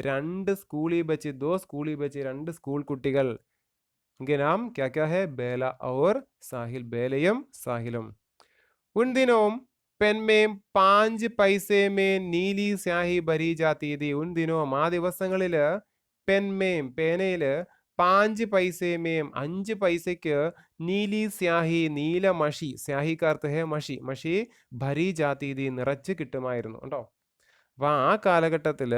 രണ്ട് സ്കൂളി ബച്ച് രണ്ട് സ്കൂൾ കുട്ടികൾ. उनके नाम क्या क्या है? बेला और साहिल. बेलയും സാഹിലും. उन दिनों पेन में 5 പൈസേ में നീലി സ്യാഹി ഭരി ജാത്തി थी. उन दिनों ആ ദിവസങ്ങളിൽ പെൻമേം പേനയിൽ 5 പൈസേ മേം 5 പൈസയ്ക്ക് നീലി സ്യാഹി നീല മഷി, സ്യാഹി का अर्थ है മഷി, മഷി ഭരി ജാത്തി थी നിറച്ച് കിട്ടുമായിരുന്നു കേട്ടോ. അപ്പോൾ ആ കാലഘട്ടത്തിൽ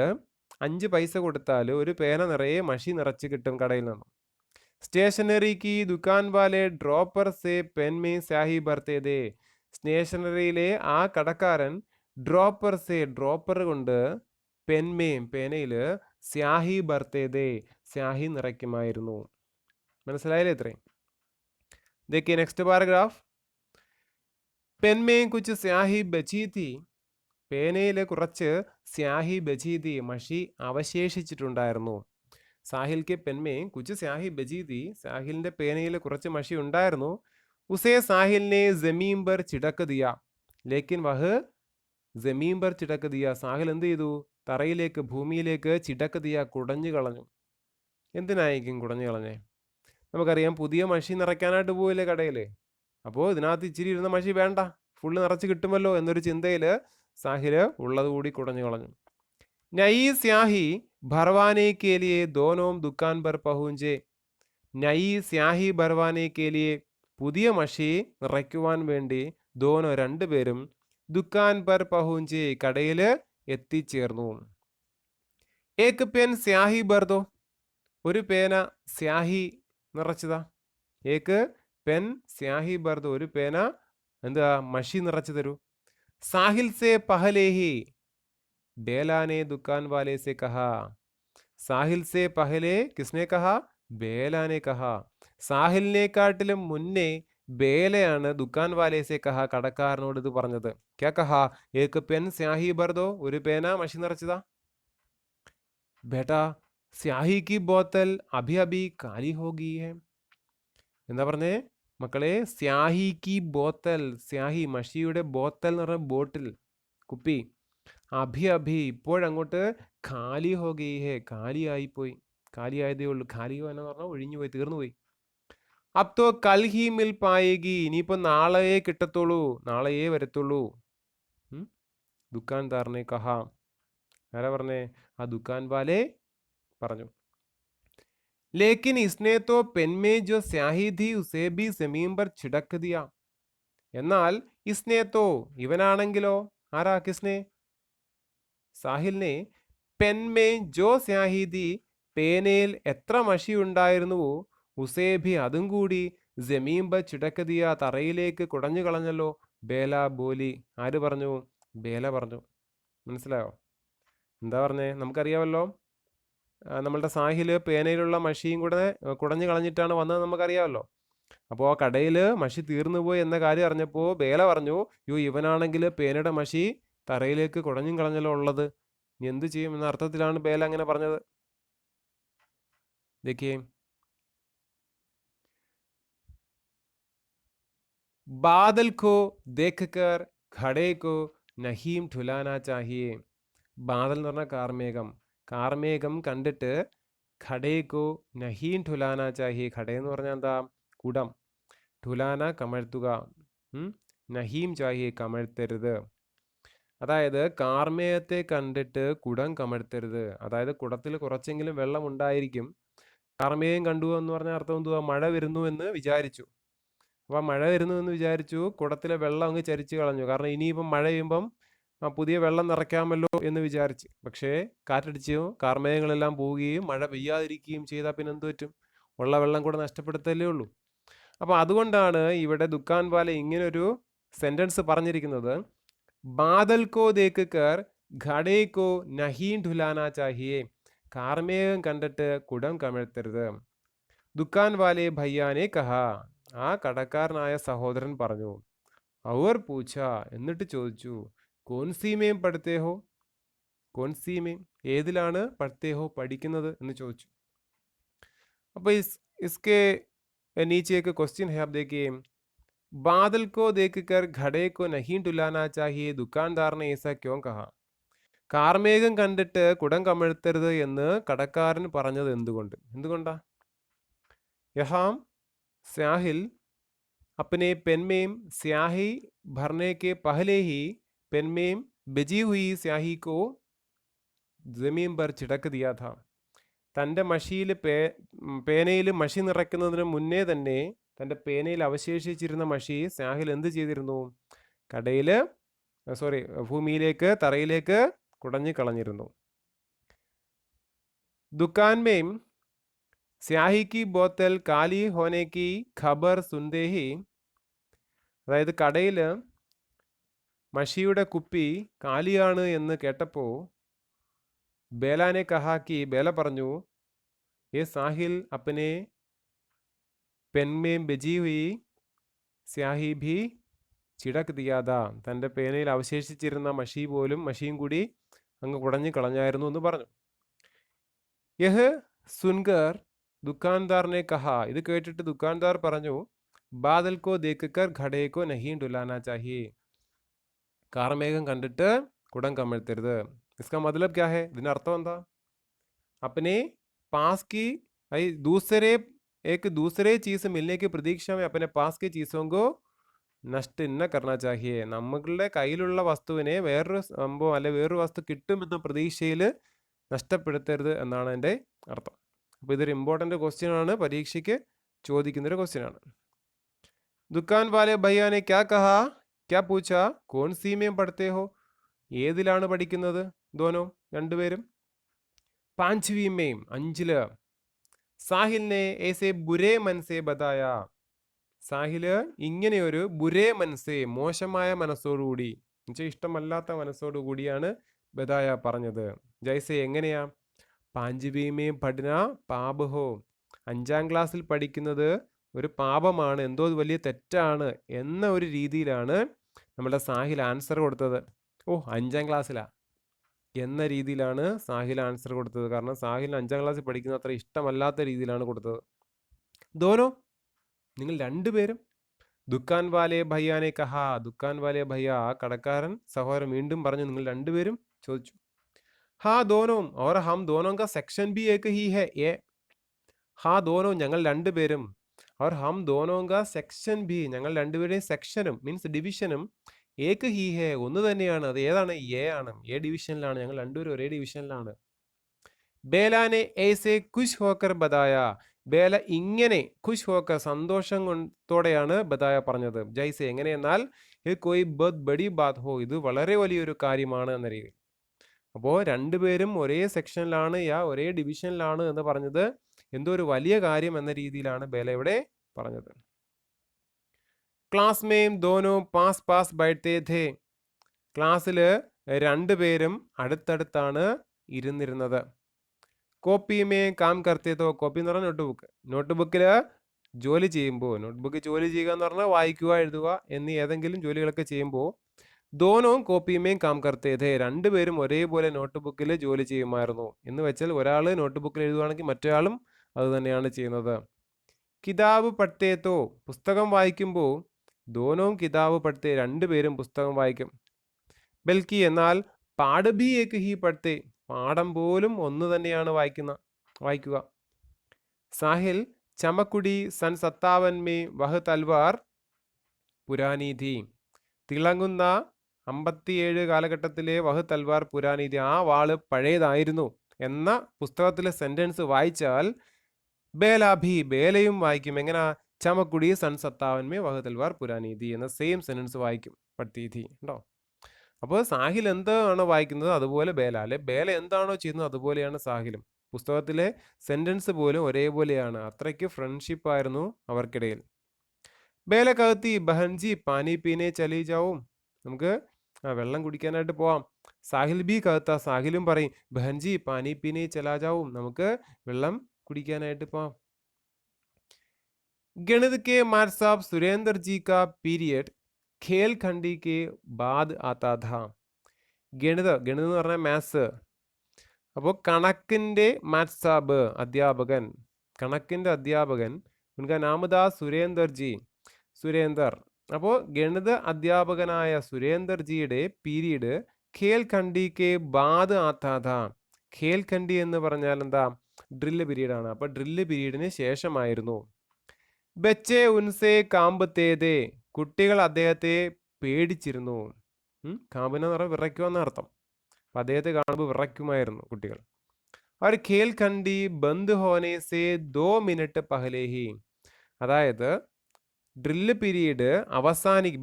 5 പൈസ കൊടുത്താൽ ഒരു പേന നിറയെ മഷി നിറച്ച് കിട്ടും കടയിൽ നിന്ന്. स्टेशनरी की दुकान वाले ड्रॉपर से पेन में स्याही भरते थे. സ്റ്റേഷനറിയിലെ ആ കടക്കാരൻ ഡ്രോപ്പർ കൊണ്ട് പെൻമേം പേനയിൽ സ്യാഹി ഭർത്തേതേ സ്യാഹി നിറയ്ക്കുമായിരുന്നു. മനസ്സിലായില്ലേ ഇത്രയും? देखिए नेक्स्ट पैराग्राफ. पेन में कुछ स्याही बची थी. പേനയിൽ കുറച്ച് സ്യാഹി ബചി തി മഷി അവശേഷിച്ചിട്ടുണ്ടായിരുന്നു. സാഹിൽ കെ പെൻമേ കുച്ച് സ്യാഹി ബചി തി സാഹിലിന്റെ പേനയിൽ കുറച്ച് മഷി ഉണ്ടായിരുന്നു. ഉസേ സാഹിലിനെ ജമീൻ പർ ചിടക്ക് ദിയ ലേക്കിൻ വഹ് ജമീൻ പർ ചിടക്ക് ദിയ സാഹിൽ എന്ത് ചെയ്തു? തറയിലേക്ക് ഭൂമിയിലേക്ക് ചിടക്ക് ദിയ കുടഞ്ഞു കളഞ്ഞു. എന്തിനായിരിക്കും കുടഞ്ഞു കളഞ്ഞേ? നമുക്കറിയാം പുതിയ മഷി നിറയ്ക്കാനായിട്ട് പോവില്ലേ കടയിൽ. അപ്പോൾ ഇതിനകത്ത് ഇച്ചിരി ഇരുന്ന മഷി വേണ്ട, ഫുള്ള് നിറച്ച് കിട്ടുമല്ലോ എന്നൊരു ചിന്തയിൽ സാഹില് ഉള്ളത് കൂടി കുടഞ്ഞു കളഞ്ഞു. നയി സ്യാഹി ഭർവാനെ കെ ലിയെ ദോനോം ദുക്കാൻ പർ പഹുഞ്ചെ. നയി സ്യാഹി ഭർവാനെ കെ ലിയെ പുതിയ മഷി നിറയ്ക്കുവാൻ വേണ്ടി ദോനോ രണ്ടുപേരും ദുക്കാൻ പർ പഹുഞ്ചെ കടയിൽ എത്തിച്ചേർന്നു. ഏക് പെൻ സ്യാഹി ബർദോ ഒരു പേന സ്യാഹി നിറച്ചതാ. ഏക് പെൻ സ്യാഹി ബർദോ ഒരു പേന എന്താ മഷി നിറച്ചു തരൂ. സാഹിൽ സെ പഹലെ ഹി बेला ने दुकान वाले से कहा. സാഹിൽ സെ പഹലെ കിസ്നെ കഹ? ബേല ने कहा. സാഹിലിനെക്കാട്ടിലും മുന്നേ ബേലയാണ് ദുക്കാൻ വാലെ സെ കഹ കടക്കാരനോട് ഇത് പറഞ്ഞത്. ക്യാ കഹ? ഏക് പെൻ സ്യാഹി ഭർദോ ഒരു പേന മഷി നിറച്ചതാ. ബേട്ടാ സ്യാഹി കി ബോത്തൽ അഭി അഭി കാലി ഹോ ഗയി ഹെ. എന്താ പറഞ്ഞേ മക്കളെ? സ്യാഹി കി ബോത്തൽ, സ്യാഹി മഷിയുടെ ബോത്തൽ എന്ന് പറഞ്ഞ ബോട്ടിൽ, കുപ്പി, അഭി അഭി ഇപ്പോഴങ്ങോട്ട് ഖാലി ഹോ ഗയി ഹെ കാലിയായിപ്പോയി, കാലിയായതേ ഉള്ളൂ. ഖാലി എന്ന് പറഞ്ഞാൽ ഒഴിഞ്ഞു പോയി, തീർന്നു പോയി. അബ് തോ കൽ ഹി മിൽ പായേഗി ഇനിയിപ്പോ നാളെയേ കിട്ടത്തുള്ളൂ, നാളെയേ വരത്തുള്ളൂ. ദുക്കാൻദാറിനെ കഹ. ആരാ പറഞ്ഞേ? ആ ദുക്കാൻ വാലെ പറഞ്ഞു. ലേക്കിൻ ഇസ്നെ തോ പെൻമേ ജോ സ്യാഹി ഥി ഉസേ ഭി സമീൻ പർ ചിടക് ദിയ. എന്നാൽ ഇസ്നെ തോ ഇവനാണെങ്കിലോ, ആരാ? കിസ്നെ? സാഹിലിനെ പെൻമേ ജോ സ്യാഹി ഥി പേനയിൽ എത്ര മഷി ഉണ്ടായിരുന്നുവോ ഉസേ ഭി അതും കൂടി ജമീൻ പർ ചിടക് ദിയ തറയിലേക്ക് കുടഞ്ഞു കളഞ്ഞല്ലോ. ബേല ബോലി. ആര് പറഞ്ഞു? ബേല പറഞ്ഞു. മനസ്സിലായോ എന്താ പറഞ്ഞേ? നമുക്കറിയാമല്ലോ, നമ്മളുടെ സാഹില് പേനയിലുള്ള മഷിയും കൂടെ കുടഞ്ഞു കളഞ്ഞിട്ടാണ് വന്നത് നമുക്കറിയാമല്ലോ. അപ്പോൾ ആ കടയിൽ മഷി തീർന്നു പോയി എന്ന കാര്യം അറിഞ്ഞപ്പോൾ ബേല പറഞ്ഞു, യോ ഇവനാണെങ്കിൽ പേനയുടെ മഷി തറയിലേക്ക് കുടഞ്ഞും കളഞ്ഞല്ലോ ഉള്ളത്, ഇനി എന്ത് ചെയ്യും എന്ന അർത്ഥത്തിലാണ് ബേല അങ്ങനെ പറഞ്ഞത്. देखिए बादल को देखकर घड़े को नहीं ठुलाना चाहिए. ബാദൽ എന്ന് പറഞ്ഞാൽ കാർമേഘം. കാർമേഘം കണ്ടിട്ട് ഖടേക്കോ നഹീൻ ഠുലാന ചാഹിയെ. ഖട എന്ന് പറഞ്ഞാൽ എന്താ? കുടം. ഠുലാന കമഴ്ത്തുക. നഹീം ചാഹിയെ കമഴ്ത്തരുത്. അതായത് കാർമേഘത്തെ കണ്ടിട്ട് കുടം കമഴ്ത്തരുത്. അതായത് കുടത്തിൽ കുറച്ചെങ്കിലും വെള്ളം ഉണ്ടായിരിക്കും. കാർമേഘം കണ്ടു എന്ന് പറഞ്ഞ അർത്ഥം എന്തുവാ? മഴ വരുന്നു എന്ന് വിചാരിച്ചു. അപ്പോൾ മഴ വരുന്നു എന്ന് വിചാരിച്ചു, കുടത്തിലെ വെള്ളം അങ്ങ് ചരിച്ചു കളഞ്ഞു. കാരണം ഇനിയിപ്പം മഴ പെയ്യുമ്പം പുതിയ വെള്ളം നിറയ്ക്കാമല്ലോ എന്ന് വിചാരിച്ച്. പക്ഷേ കാറ്റടിച്ചു, കാർമേഘങ്ങളെല്ലാം പോവുകയും മഴ പെയ്യാതിരിക്കുകയും ചെയ്താൽ പിന്നെ എന്ത് പറ്റും? ഉള്ള വെള്ളം കൂടെ നഷ്ടപ്പെടുത്തല്ലേ ഉള്ളൂ. അപ്പോൾ അതുകൊണ്ടാണ് ഇവിടെ ദുക്കാൻ വാല ഇങ്ങനൊരു സെൻറ്റൻസ് പറഞ്ഞിരിക്കുന്നത്. ബാദൽ കോ ദേക്ക് കർ ഘടേ കോ നഹീൻ ഠുലാന ചാഹിയേ. കാർമേഘം കണ്ടിട്ട് കുടം കമഴ്ത്തരുത്. ദുക്കാൻ വാലെ ഭയ്യാനെ കഹ. ആ കടക്കാരനായ സഹോദരൻ പറഞ്ഞു. അവർ പൂച്ച എന്നിട്ട് ചോദിച്ചു, കോൻസീമേം പഠിത്തേഹോ? കോൻസീമേം ഏതിലാണ് പഠിത്തേഹോ പഠിക്കുന്നത് എന്ന് ചോദിച്ചു. അപ്പോൾ इसके नीचे एक क्वेश्चन है, आप देखिए. बादल को देखकर घड़े को नहीं डुलाना चाहिए दुकानदार ने ऐसा क्यों कहा കാർമേഘം കണ്ടിട്ട് കുടം കമഴ്ത്തരുത് എന്ന് കടക്കാരൻ പറഞ്ഞത് എന്തുകൊണ്ടാ യഹാം സ്യാഹിൽ अपने पेन में स्याही भरने के पहले ही पेन में बची हुई स्याही को जमीन पर छिड़क दिया था തൻ്റെ മഷിയിൽ പേനയിൽ മഷി നിറയ്ക്കുന്നതിന് മുന്നേ തന്നെ തൻ്റെ പേനയിൽ അവശേഷിച്ചിരുന്ന മഷി സ്യാഹിൽ എന്ത് ചെയ്തിരുന്നു കടയിൽ ഭൂമിയിലേക്ക് തറയിലേക്ക് കുടഞ്ഞു കളഞ്ഞിരുന്നു दुकान में स्याही की बोतल काली होने की खबर सुनते ही അതായത് കടയിൽ മഷിയുടെ കുപ്പി കാലിയാണ് എന്ന് കേട്ടപ്പോൾ ബേലാനെ കഹാക്കി ബേല പറഞ്ഞു ये साहिल अपने पेन में बची हुई स्याही भी ചിടക് ദിയാദാ തൻ്റെ പേനയിൽ അവശേഷിച്ചിരുന്ന മഷിയും കൂടി അങ്ങ് കുടഞ്ഞു കളഞ്ഞായിരുന്നു എന്ന് പറഞ്ഞു യഹ് സുൻകർ ദുക്കാൻദാറിനെ കഹാ ഇത് കേട്ടിട്ട് ദുക്കാൻദാർ പറഞ്ഞു ബാദൽ കോ ദേക്കർ ഘടേ കോ നഹീ ഡുലാനാ ചാഹിയേ കാർമേഘം കണ്ടിട്ട് കുടം കമഴ്ത്തരുത് इसका मतलब क्या है ഇതിന്റെ അർത്ഥം എന്താ अपने पास की दूसरे चीज मिलने की प्रतीक्षा में अपने पास की चीजों को നഷ്ട ഇന്ന കർണ ചാഹിയെ നമ്മളുടെ കയ്യിലുള്ള വസ്തുവിനെ വേറൊരു സംഭവം അല്ലെ വേറൊരു വസ്തു കിട്ടുമെന്ന പ്രതീക്ഷയിൽ നഷ്ടപ്പെടുത്തരുത് എന്നാണ് എൻ്റെ അർത്ഥം അപ്പോൾ ഇതൊരു ഇമ്പോർട്ടൻ്റ് ക്വസ്റ്റ്യൻ ആണ് പരീക്ഷയ്ക്ക് ചോദിക്കുന്നൊരു ക്വസ്റ്റ്യൻ ആണ് ദുക്കാൻ വാലെ ഭയ്യാനെ ക്യാ കഹാ ക്യാ പൂച്ചാ കോൺ സീമേം പഠിത്തേ ഹോ ഏതിലാണ് പഠിക്കുന്നത് ദോനോ രണ്ടുപേരും പാഞ്ചവീമേം 5ല് സാഹിലിനെ ഏസെ ബുരേ മനസ്സേ ബതായ സാഹില് ഇങ്ങനെയൊരു ബുരേ മനസ്സേ മോശമായ മനസ്സോടുകൂടി എന്നുവെച്ചാൽ ഇഷ്ടമല്ലാത്ത മനസ്സോടുകൂടിയാണ് ബദായ പറഞ്ഞത് ജൈസെ എങ്ങനെയാ പാഞ്ചവീമേം പഠന പാപഹോ 5ാം ക്ലാസ്സിൽ പഠിക്കുന്നത് ഒരു പാപമാണ് എന്തോ വലിയ തെറ്റാണ് എന്ന ഒരു രീതിയിലാണ് നമ്മുടെ സാഹിൽ ആൻസർ കൊടുത്തത് 5ാം ക്ലാസ്സിലാ എന്ന രീതിയിലാണ് സാഹിൽ ആൻസർ കൊടുത്തത് കാരണം സാഹിലിന് 5ാം ക്ലാസ്സിൽ പഠിക്കുന്ന അത്ര ഇഷ്ടമല്ലാത്ത രീതിയിലാണ് കൊടുത്തത് ദോനോ നിങ്ങൾ രണ്ടുപേരും ദുക്കാൻ വാലെ ഭയ്യാനെ കഹാ ദുക്കാൻ വാലെ ഭയ്യ കടക്കാരൻ സഹോദരൻ വീണ്ടും പറഞ്ഞു നിങ്ങൾ രണ്ടുപേരും ചോദിച്ചു ഹാ ദോനോ ഓർ ഹം ദോനോ കാ സെക്ഷൻ ബി ഏക ഹി ഹൈ ഏ ഹാ ദോനോ ഞങ്ങൾ രണ്ടുപേരും और हम दोनों का സെക്ഷൻ ബി ഞങ്ങൾ രണ്ടുപേരുടെയും സെക്ഷനും മീൻസ് ഡിവിഷനും ഏക ഹി ഹേ ഒന്ന് തന്നെയാണ് അത് ഏതാണ് എ ആണ് എ ഡിവിഷനിലാണ് ഞങ്ങൾ രണ്ടുപേരും ഒരേ ഡിവിഷനിലാണ് ബേലാനെ ഏസെ ഖുശ് ഹോക്കർ ബതായ ബേല ഇങ്ങനെ ഖുശ് ഹോക്കർ സന്തോഷത്തോടെയാണ് ബതായ പറഞ്ഞത് ജൈസെ എങ്ങനെയെന്നാൽ ഇത് കോയി ബഹുത് ബഡി ബാത് ഹോ ഇത് വളരെ വലിയൊരു കാര്യമാണ് എന്ന രീതിയിൽ അപ്പോൾ രണ്ടുപേരും ഒരേ സെക്ഷനിലാണ് ഒരേ ഡിവിഷനിലാണ് എന്ന് പറഞ്ഞത് എന്തോ ഒരു വലിയ കാര്യം എന്ന രീതിയിലാണ് ബേല ഇവിടെ പറഞ്ഞത് ക്ലാസ് മേം ദോനോ പാസ് പാസ് ബൈഠത്തെ ഥേ ക്ലാസ്സിൽ രണ്ടുപേരും അടുത്തടുത്താണ് ഇരുന്നിരുന്നത് കോപ്പി മേ കാം കർത്തേതോ കോപ്പി എന്ന് പറഞ്ഞാൽ നോട്ട്ബുക്കിൽ ജോലി ചെയ്യുമ്പോൾ നോട്ട്ബുക്കിൽ ജോലി ചെയ്യുക എന്ന് പറഞ്ഞാൽ വായിക്കുക എഴുതുക എന്നീ ഏതെങ്കിലും ജോലികളൊക്കെ ചെയ്യുമ്പോൾ ദോനോ കോപ്പിമേം കാം കർത്തേതേ രണ്ടുപേരും ഒരേപോലെ നോട്ട്ബുക്കിൽ ജോലി ചെയ്യുമായിരുന്നു എന്ന് വെച്ചാൽ ഒരാൾ നോട്ട്ബുക്കിൽ എഴുതുകയാണെങ്കിൽ മറ്റൊരാളും അത് തന്നെയാണ് ചെയ്യുന്നത് കിതാബ് പഠിത്തേത്തോ പുസ്തകം വായിക്കുമ്പോൾ ദോനോ കിതാബ് പഠിത്തേ രണ്ടുപേരും പുസ്തകം വായിക്കും ബൽക്കി എന്നാൽ പാഠബി ഏക്ക് ഹി പഠിത്തേ പാഠം പോലും ഒന്ന് തന്നെയാണ് വായിക്കുക സാഹിൽ ചമക്കുടി സൻ 57 മേ വഹ് തൽവാർ പുരാനി ഥി തിളങ്ങുന്ന 57 കാലഘട്ടത്തിലെ വഹ് തൽവാർ പുരാനീതി ആ വാള് പഴയതായിരുന്നു എന്ന പുസ്തകത്തിലെ സെന്റൻസ് വായിച്ചാൽ ബേലയും വായിക്കും എങ്ങനെ ചമക്കുടി സൺ 57 മേ വഹ് തൽവാർ പുരാനീതി എന്ന സെയിം സെന്റൻസ് വായിക്കും പഠിത്തീതി ഉണ്ടോ അപ്പോൾ സാഹിൽ എന്താണോ വായിക്കുന്നത് അതുപോലെ ബേല എന്താണോ ചെയ്യുന്നത് അതുപോലെയാണ് സാഹിലും പുസ്തകത്തിലെ സെന്റൻസ് പോലും ഒരേപോലെയാണ് അത്രയ്ക്ക് ഫ്രണ്ട്ഷിപ്പ് ആയിരുന്നു അവർക്കിടയിൽ ബേല കഹത്തി ബഹൻജി പാനി പീനെ ചലി ജാവും നമുക്ക് വെള്ളം കുടിക്കാനായിട്ട് പോവാം സാഹിൽ ബി കഹത്ത സാഹിലും പറയും ബഹൻജി പാനി പീനെ ചലാ ജാവും നമുക്ക് വെള്ളം കുടിക്കാനായിട്ട് പോവാം ഗണിത് കെ മാർ സാബ് സുരേന്ദർ ജി കാ പീരിയഡ് ഖേൽ ഖണ്ഡി കെ ബാദ് ആത്താ ഥാ ഗണിതം എന്ന് പറഞ്ഞാൽ മാത്സ് അപ്പോൾ കണക്കിൻ്റെ മാത്സ് സാബ് കണക്കിൻ്റെ അധ്യാപകൻ ഉൻകാ നാമദാ സുരേന്ദർ അപ്പോൾ ഗണിത അധ്യാപകനായ സുരേന്ദർജിയുടെ പീരീഡ് ഖേൽ ഖണ്ഡി കെ ബാദ് ആത്താ ഥാ. ഖേൽ ഖണ്ഡി എന്ന് പറഞ്ഞാൽ എന്താ? ഡ്രില്ല് പീരീഡ് ആണ്. അപ്പോൾ ഡ്രില്ല് പീരീഡിന് ശേഷമായിരുന്നു. ബച്ചെ ഉൻസെ കാമ്പത്തേതേ. കുട്ടികൾ അദ്ദേഹത്തെ പേടിച്ചിരുന്നു. കാമ്പെന്ന് പറഞ്ഞാൽ വിറയ്ക്കുക എന്ന അർത്ഥം. അപ്പം അദ്ദേഹത്തെ കാണുമ്പോൾ വിറയ്ക്കുമായിരുന്നു കുട്ടികൾ. അവർ ഖേൽ ഖണ്ഡി ബന്ദ് ഹോനെ സേ 2 മിനിറ്റ് പഹലെ ഹി. അതായത് ഡ്രില്ല് പീരീഡ്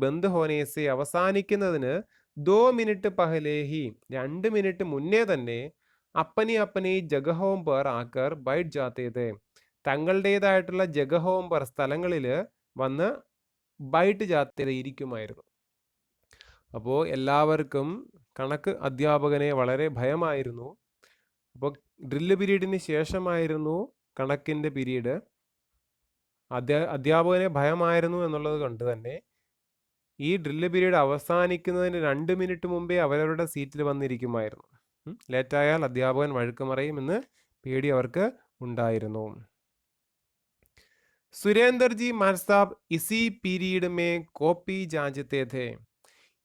ബന്ദ് ഹോനെ സേ അവസാനിക്കുന്നതിന് 2 മിനിറ്റ് പഹലെ ഹി, 2 മിനിറ്റ് മുന്നേ തന്നെ അപ്പനി അപ്പനി ജഗഹോം പർ ആക്കർ ബൈഠ് ജാത്തേ ഥേ. തങ്ങളുടേതായിട്ടുള്ള ജഗഹോം പർ സ്ഥലങ്ങളിൽ വന്ന് ബൈഠ് ജാത്തേ ഇരിക്കുമായിരുന്നു. അപ്പോൾ എല്ലാവർക്കും കണക്ക് അധ്യാപകനെ വളരെ ഭയമായിരുന്നു. അപ്പോൾ ഡ്രില്ല് പീരീഡിന് ശേഷമായിരുന്നു കണക്കിൻ്റെ പീരീഡ്. അധ്യാപകനെ ഭയമായിരുന്നു എന്നുള്ളത് കൊണ്ട് തന്നെ ഈ ഡ്രില്ല് പീരീഡ് അവസാനിക്കുന്നതിന് 2 മിനിറ്റ് മുമ്പേ അവരവരുടെ സീറ്റിൽ വന്നിരിക്കുമായിരുന്നു. ലേറ്റായാൽ അധ്യാപകൻ വഴക്ക് പറയുമെന്ന് പേടി അവർക്ക് ഉണ്ടായിരുന്നു. സുരേന്ദർജി മാർസാബ് ഇസി പീരീഡ് മേ കോപ്പി ജാഞ്ചത്തെ ഥേ.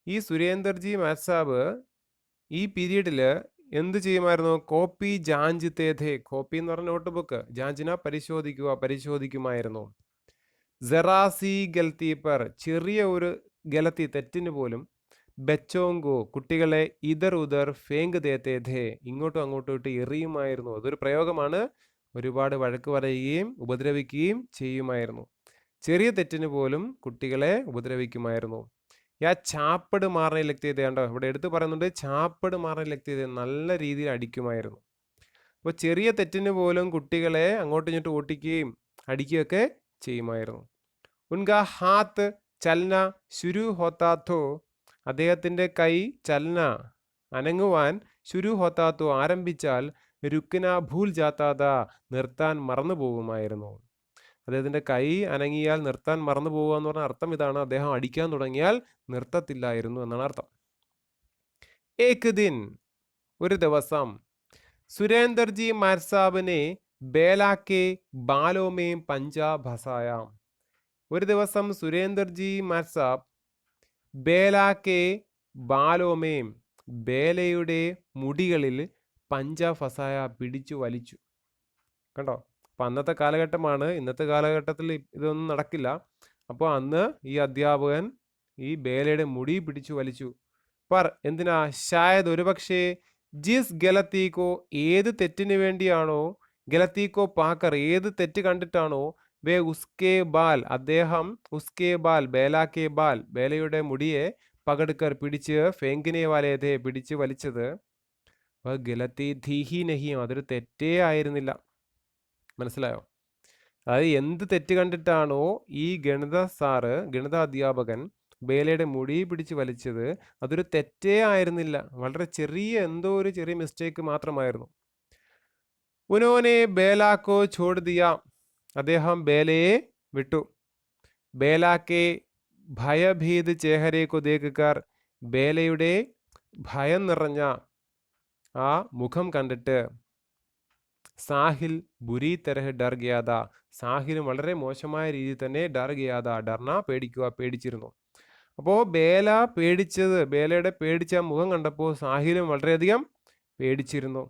ഈ സുരേന്ദർജി മാർസാബ് ഈ പീരീഡിൽ എന്ത് ചെയ്യുമായിരുന്നു? കോപ്പി ജാഞ്ചത്തെ ഥേ. കോപ്പി എന്ന് പറഞ്ഞ നോട്ട് ബുക്ക്, ജാഞ്ചിന പരിശോധിക്കുമായിരുന്നു. ജറാസി ഗൽത്തി പർ, ചെറിയ ഒരു ഗലത്തി തെറ്റിന് പോലും ബച്ചോങ്കോ കുട്ടികളെ ഇതർ ഉദർ ഫേങ്ക് ദേത്തേ ഥേ, ഇങ്ങോട്ടും അങ്ങോട്ടും ഇട്ട് എറിയുമായിരുന്നു. അതൊരു പ്രയോഗമാണ്. ഒരുപാട് വഴക്ക് പറയുകയും ഉപദ്രവിക്കുകയും ചെയ്യുമായിരുന്നു. ചെറിയ തെറ്റിന് പോലും കുട്ടികളെ ഉപദ്രവിക്കുമായിരുന്നു. യാ ചാപ്പട് മാറണ ലക്തിയത് കണ്ടോ, ഇവിടെ എടുത്ത് പറയുന്നുണ്ട് ചാപ്പട് മാറണ ലക്തിയത്, നല്ല രീതിയിൽ അടിക്കുമായിരുന്നു. അപ്പോൾ ചെറിയ തെറ്റിന് പോലും കുട്ടികളെ അങ്ങോട്ടും ഇങ്ങോട്ടും ഓട്ടിക്കുകയും അടിക്കുകയൊക്കെ ചെയ്യുമായിരുന്നു. ഉൻകാ ഹാത്ത് ചലന ശുരു ഹോത്താത്തോ, അദ്ദേഹത്തിൻ്റെ കൈ ചലന അനങ്ങുവാൻ ശുരു ഹോത്താത്തോ ആരംഭിച്ചാൽ രുക്കിന ഭൂൽ ജാത്താത, നിർത്താൻ മറന്നു പോകുമായിരുന്നു. അദ്ദേഹത്തിൻ്റെ കൈ അനങ്ങിയാൽ നിർത്താൻ മറന്നു പോകുക എന്ന് പറഞ്ഞ അർത്ഥം ഇതാണ്, അദ്ദേഹം അടിക്കാൻ തുടങ്ങിയാൽ നിർത്തത്തില്ലായിരുന്നു എന്നാണ് അർത്ഥം. ഏക് ദിൻ, ഒരു ദിവസം, സുരേന്ദർജി മാർസാബിനെ ബേലാക്കെ ബാലോമേം പഞ്ചാ ഭസായാം. ഒരു ദിവസം സുരേന്ദർജി മാർസാബ് ബേലാക്കെ ബാലോമേം, ബേലയുടെ മുടികളിൽ പഞ്ചാ ഫസായ പിടിച്ചു വലിച്ചു. കണ്ടോ, അപ്പം അന്നത്തെ കാലഘട്ടമാണ്. ഇന്നത്തെ കാലഘട്ടത്തിൽ ഇതൊന്നും നടക്കില്ല. അപ്പോൾ അന്ന് ഈ അധ്യാപകൻ ഈ ബേലയുടെ മുടി പിടിച്ചു വലിച്ചു. പർ എന്തിനാ? ഷായത് ഒരുപക്ഷേ ജിസ് ഗലത്തീക്കോ, ഏത് തെറ്റിന് വേണ്ടിയാണോ, ഗലത്തീക്കോ പാക്കർ, ഏത് തെറ്റ് കണ്ടിട്ടാണോ, വേ ഉസ്കെ ബാൽ, അദ്ദേഹം ഉസ്കെ ബാൽ ബേലാക്കെ ബാൽ, ബേലയുടെ മുടിയെ പകടുക്കർ പിടിച്ച് ഫെങ്കിനെ വാലേതെ പിടിച്ച് വലിച്ചത്, ഗലത്തി ധീഹി നഹിയും, അതൊരു തെറ്റേ ആയിരുന്നില്ല. മനസ്സിലായോ? അതായത് എന്ത് തെറ്റ് കണ്ടിട്ടാണോ ഈ ഗണിത അധ്യാപകൻ ബേലയുടെ മുടി പിടിച്ച് വലിച്ചത്, അതൊരു തെറ്റേ ആയിരുന്നില്ല, വളരെ എന്തോ ഒരു ചെറിയ മിസ്റ്റേക്ക് മാത്രമായിരുന്നു. ഉനോനെ ബേലാക്കോ ഛോഡ് ദിയ, അദ്ദേഹം ബേലയെ വിട്ടു. ബേലാക്കെ ഭയഭീത് ചേഹരേക്കോ ദേക്കർ, ബേലയുടെ ഭയം നിറഞ്ഞ ആ മുഖം കണ്ടിട്ട് സാഹിൽ ബുരി തരഹ് ഡർ ഗയാത, സാഹിലും വളരെ മോശമായ രീതിയിൽ തന്നെ ഡർ ഗയാത, ഡർന പേടിച്ചിരുന്നു. അപ്പോൾ ബേലയുടെ പേടിച്ച മുഖം കണ്ടപ്പോൾ സാഹിലും വളരെയധികം പേടിച്ചിരുന്നു.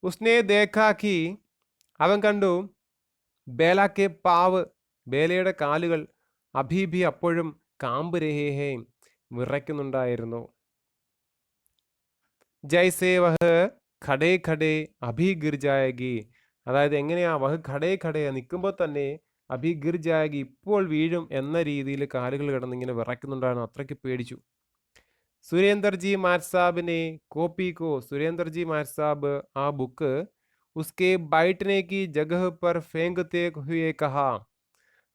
ഉസ്നെ ദേഖാക്കി, അവൻ കണ്ടു, ബേലാക്കെ പാവ്, ബേലയുടെ കാലുകൾ, അഭീഭി അപ്പോഴും കാമ്പ് രഹേ, വിറയ്ക്കുന്നുണ്ടായിരുന്നു. ജൈസേ വഹ് ഖടേ ഖടേ അഭി ഗിർ ജായകി, അതായത് എങ്ങനെയാ? വഹ് ഖടേ ഖടേ, നിൽക്കുമ്പോൾ തന്നെ അഭി ഗിർ ജായകി, ഇപ്പോൾ വീഴും എന്ന രീതിയിൽ കാലുകൾ കിടന്ന് ഇങ്ങനെ വിറയ്ക്കുന്നുണ്ടായിരുന്നു. അത്രയ്ക്ക് പേടിച്ചു. സുരേന്ദർജി മാർസാബിനെ കോപ്പിക്കോ, സുരേന്ദർജി മാർസാബ് ആ ബുക്ക് ഉസ്കെ ബൈഠനേക്ക് ജഗഹ് പർ ഫേങ്കത്തെ ഹുയെ കഹാ,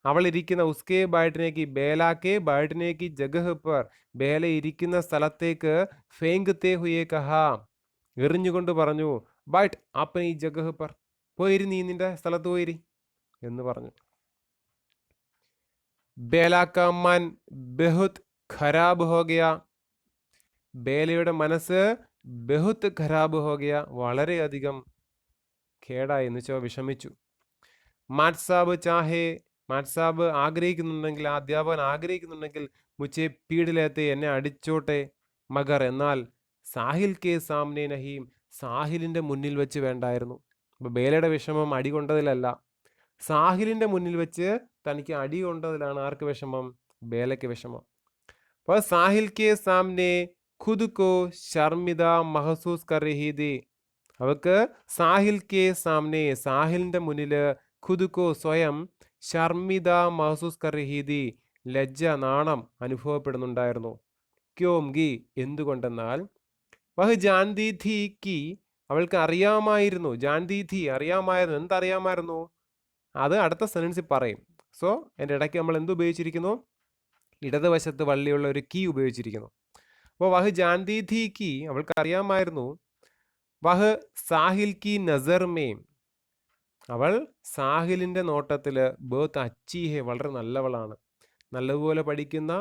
അവൾ ഇരിക്കുന്ന ഉസ്കെ ബൈഠനേക്ക്, ബേലാക്കെ ബൈഠനേക്ക് ജഗഹ് പർ, ബേല ഇരിക്കുന്ന സ്ഥലത്തേക്ക് ഫേങ്കത്തെ ഹുയെ കഹാ, എറിഞ്ഞുകൊണ്ട് പറഞ്ഞു, ബൈട്ട് ആപ്പൻ ഈ ജഗഹ് പർ, പോയിരി, നീ നിന്റെ സ്ഥലത്ത് പോയിരി എന്ന് പറഞ്ഞു. ബേലാക്ക മൻ ബഹുത് ഖരാബ് ഹോ ഗയ, ബേലയുടെ മനസ്സ് ബഹുത് ഖരാബ് ഹോ ഗയ, വളരെയധികം കേടായി, എന്ന് വെച്ചാൽ വിഷമിച്ചു. മാർസാബ് ചാഹേ മാറ്റ് സാബ് ആഗ്രഹിക്കുന്നുണ്ടെങ്കിൽ, ആ അധ്യാപകൻ ആഗ്രഹിക്കുന്നുണ്ടെങ്കിൽ മുച്ചേ പീഡിലേത്തെ എന്നെ അടിച്ചോട്ടെ, മഗർ എന്നാൽ സാഹിൽ കെ സാമ്നെ നഹീം, സാഹിലിന്റെ മുന്നിൽ വെച്ച് വേണ്ടായിരുന്നു. അപ്പൊ ബേലയുടെ വിഷമം അടി കൊണ്ടതിലല്ല, സാഹിലിന്റെ മുന്നിൽ വെച്ച് തനിക്ക് അടി കൊണ്ടതിലാണ് ആർക്ക് വിഷമം? ബേലയ്ക്ക് വിഷമം. അപ്പോൾ സാഹിൽ കെ സാമ്നെ ഖുദ് കോ ശർമിദ മഹസൂസ് കർ രഹി थी. അവക്ക് സാഹിൽ കെ സാമ്നെ, സാഹിലിന്റെ മുന്നില് ഖുദ് കോ സ്വയം ശർമിദ മഹസൂസ് കർ രഹി थी, ലജ്ജ, നാണം അനുഭവപ്പെടുന്നുണ്ടായിരുന്നു. ക്യോംകി എന്തുകൊണ്ടെന്നാൽ വഹ് ജാൻതി ഥി കി, അവൾക്ക് അറിയാമായിരുന്നു, ജാൻതി ഥി അറിയാമായിരുന്നു. എന്തറിയാമായിരുന്നു? അത് അടുത്ത സെൻറ്റൻസിൽ പറയും. സോ എൻ്റെ ഇടയ്ക്ക് നമ്മൾ എന്ത് ഉപയോഗിച്ചിരിക്കുന്നു? ഇടതുവശത്ത് വള്ളിയുള്ള ഒരു കീ ഉപയോഗിച്ചിരിക്കുന്നു. അപ്പോൾ വഹ് ജാൻതി ഥി കി, അവൾക്ക് അറിയാമായിരുന്നു. വഹ് സാഹിൽ കി നസർ മേ, അവൾ സാഹിലിൻ്റെ നോട്ടത്തിൽ ബഹുത് അച്ചി ഹെ, വളരെ നല്ലവളാണ്, നല്ലതുപോലെ പഠിക്കുന്ന,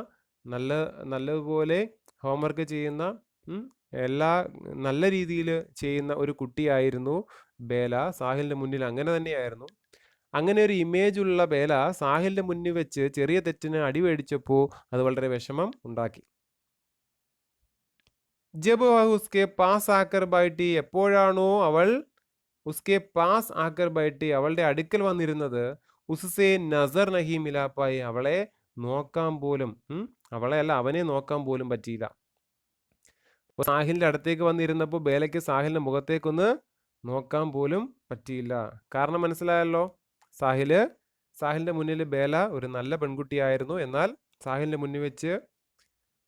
നല്ലതുപോലെ ഹോംവർക്ക് ചെയ്യുന്ന, എല്ലാ നല്ല രീതിയിൽ ചെയ്യുന്ന ഒരു കുട്ടിയായിരുന്നു ബേല. സാഹിലിൻ്റെ മുന്നിൽ അങ്ങനെ തന്നെയായിരുന്നു. അങ്ങനെ ഒരു ഇമേജ് ഉള്ള ബേല സാഹിലിന്റെ മുന്നിൽ വെച്ച് ചെറിയ തെറ്റിന് അടി മേടിച്ചപ്പോൾ അത് വളരെ വിഷമം ഉണ്ടാക്കി. ജബ് വഹ് ഉസ്കെ പാസ് ആക്കർ ബൈഠി, എപ്പോഴാണോ അവൾ ഉസ്കെ പാസ് ആക്കർ ബൈഠി, അവളുടെ അടുക്കൽ വന്നിരുന്നത്, ഉസ്സെ നസർ നഹി മിലാ പായി, അവളെ നോക്കാൻ പോലും, അവളെ അല്ല അവനെ നോക്കാൻ പോലും പറ്റിയില്ല. സാഹിലിന്റെ അടുത്തേക്ക് വന്നിരുന്നപ്പോൾ ബേലയ്ക്ക് സാഹിലിന്റെ മുഖത്തേക്കൊന്ന് നോക്കാൻ പോലും പറ്റിയില്ല. കാരണം മനസ്സിലായല്ലോ, സാഹിലിന്റെ മുന്നിൽ ബേല ഒരു നല്ല പെൺകുട്ടിയായിരുന്നു. എന്നാൽ സാഹിലിന്റെ മുന്നിൽ വെച്ച്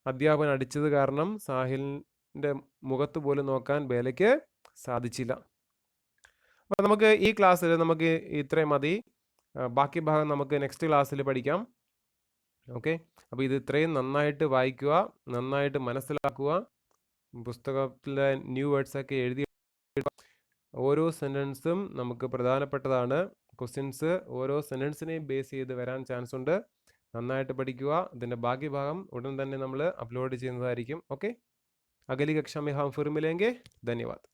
അധ്യാപകൻ അടിച്ചത് കാരണം സാഹിലിന്റെ മുഖത്ത് പോലും നോക്കാൻ ബേലയ്ക്ക് സാധിച്ചില്ല. അപ്പോൾ നമുക്ക് ഈ ക്ലാസ്സിൽ നമുക്ക് ഇത്രയും മതി. ബാക്കി ഭാഗം നമുക്ക് നെക്സ്റ്റ് ക്ലാസ്സിൽ പഠിക്കാം. ഓക്കെ, അപ്പോൾ ഇത് ഇത്രയും നന്നായിട്ട് വായിക്കുക, നന്നായിട്ട് മനസ്സിലാക്കുക. പുസ്തകത്തിലെ ന്യൂ വേർഡ്സൊക്കെ എഴുതി, ഓരോ സെൻറ്റൻസും നമുക്ക് പ്രധാനപ്പെട്ടതാണ്. ക്വസ്റ്റ്യൻസ് ഓരോ സെൻറ്റൻസിനെയും ബേസ് ചെയ്ത് വരാൻ ചാൻസ് ഉണ്ട്. നന്നായിട്ട് പഠിക്കുക. ഇതിൻ്റെ ബാക്കി ഭാഗം ഉടൻ തന്നെ നമ്മൾ അപ്ലോഡ് ചെയ്യുന്നതായിരിക്കും. ഓക്കെ, അഗലി കക്ഷ മേ ഹം ഫിർ മിലേംഗെ. ധന്യവാദ്.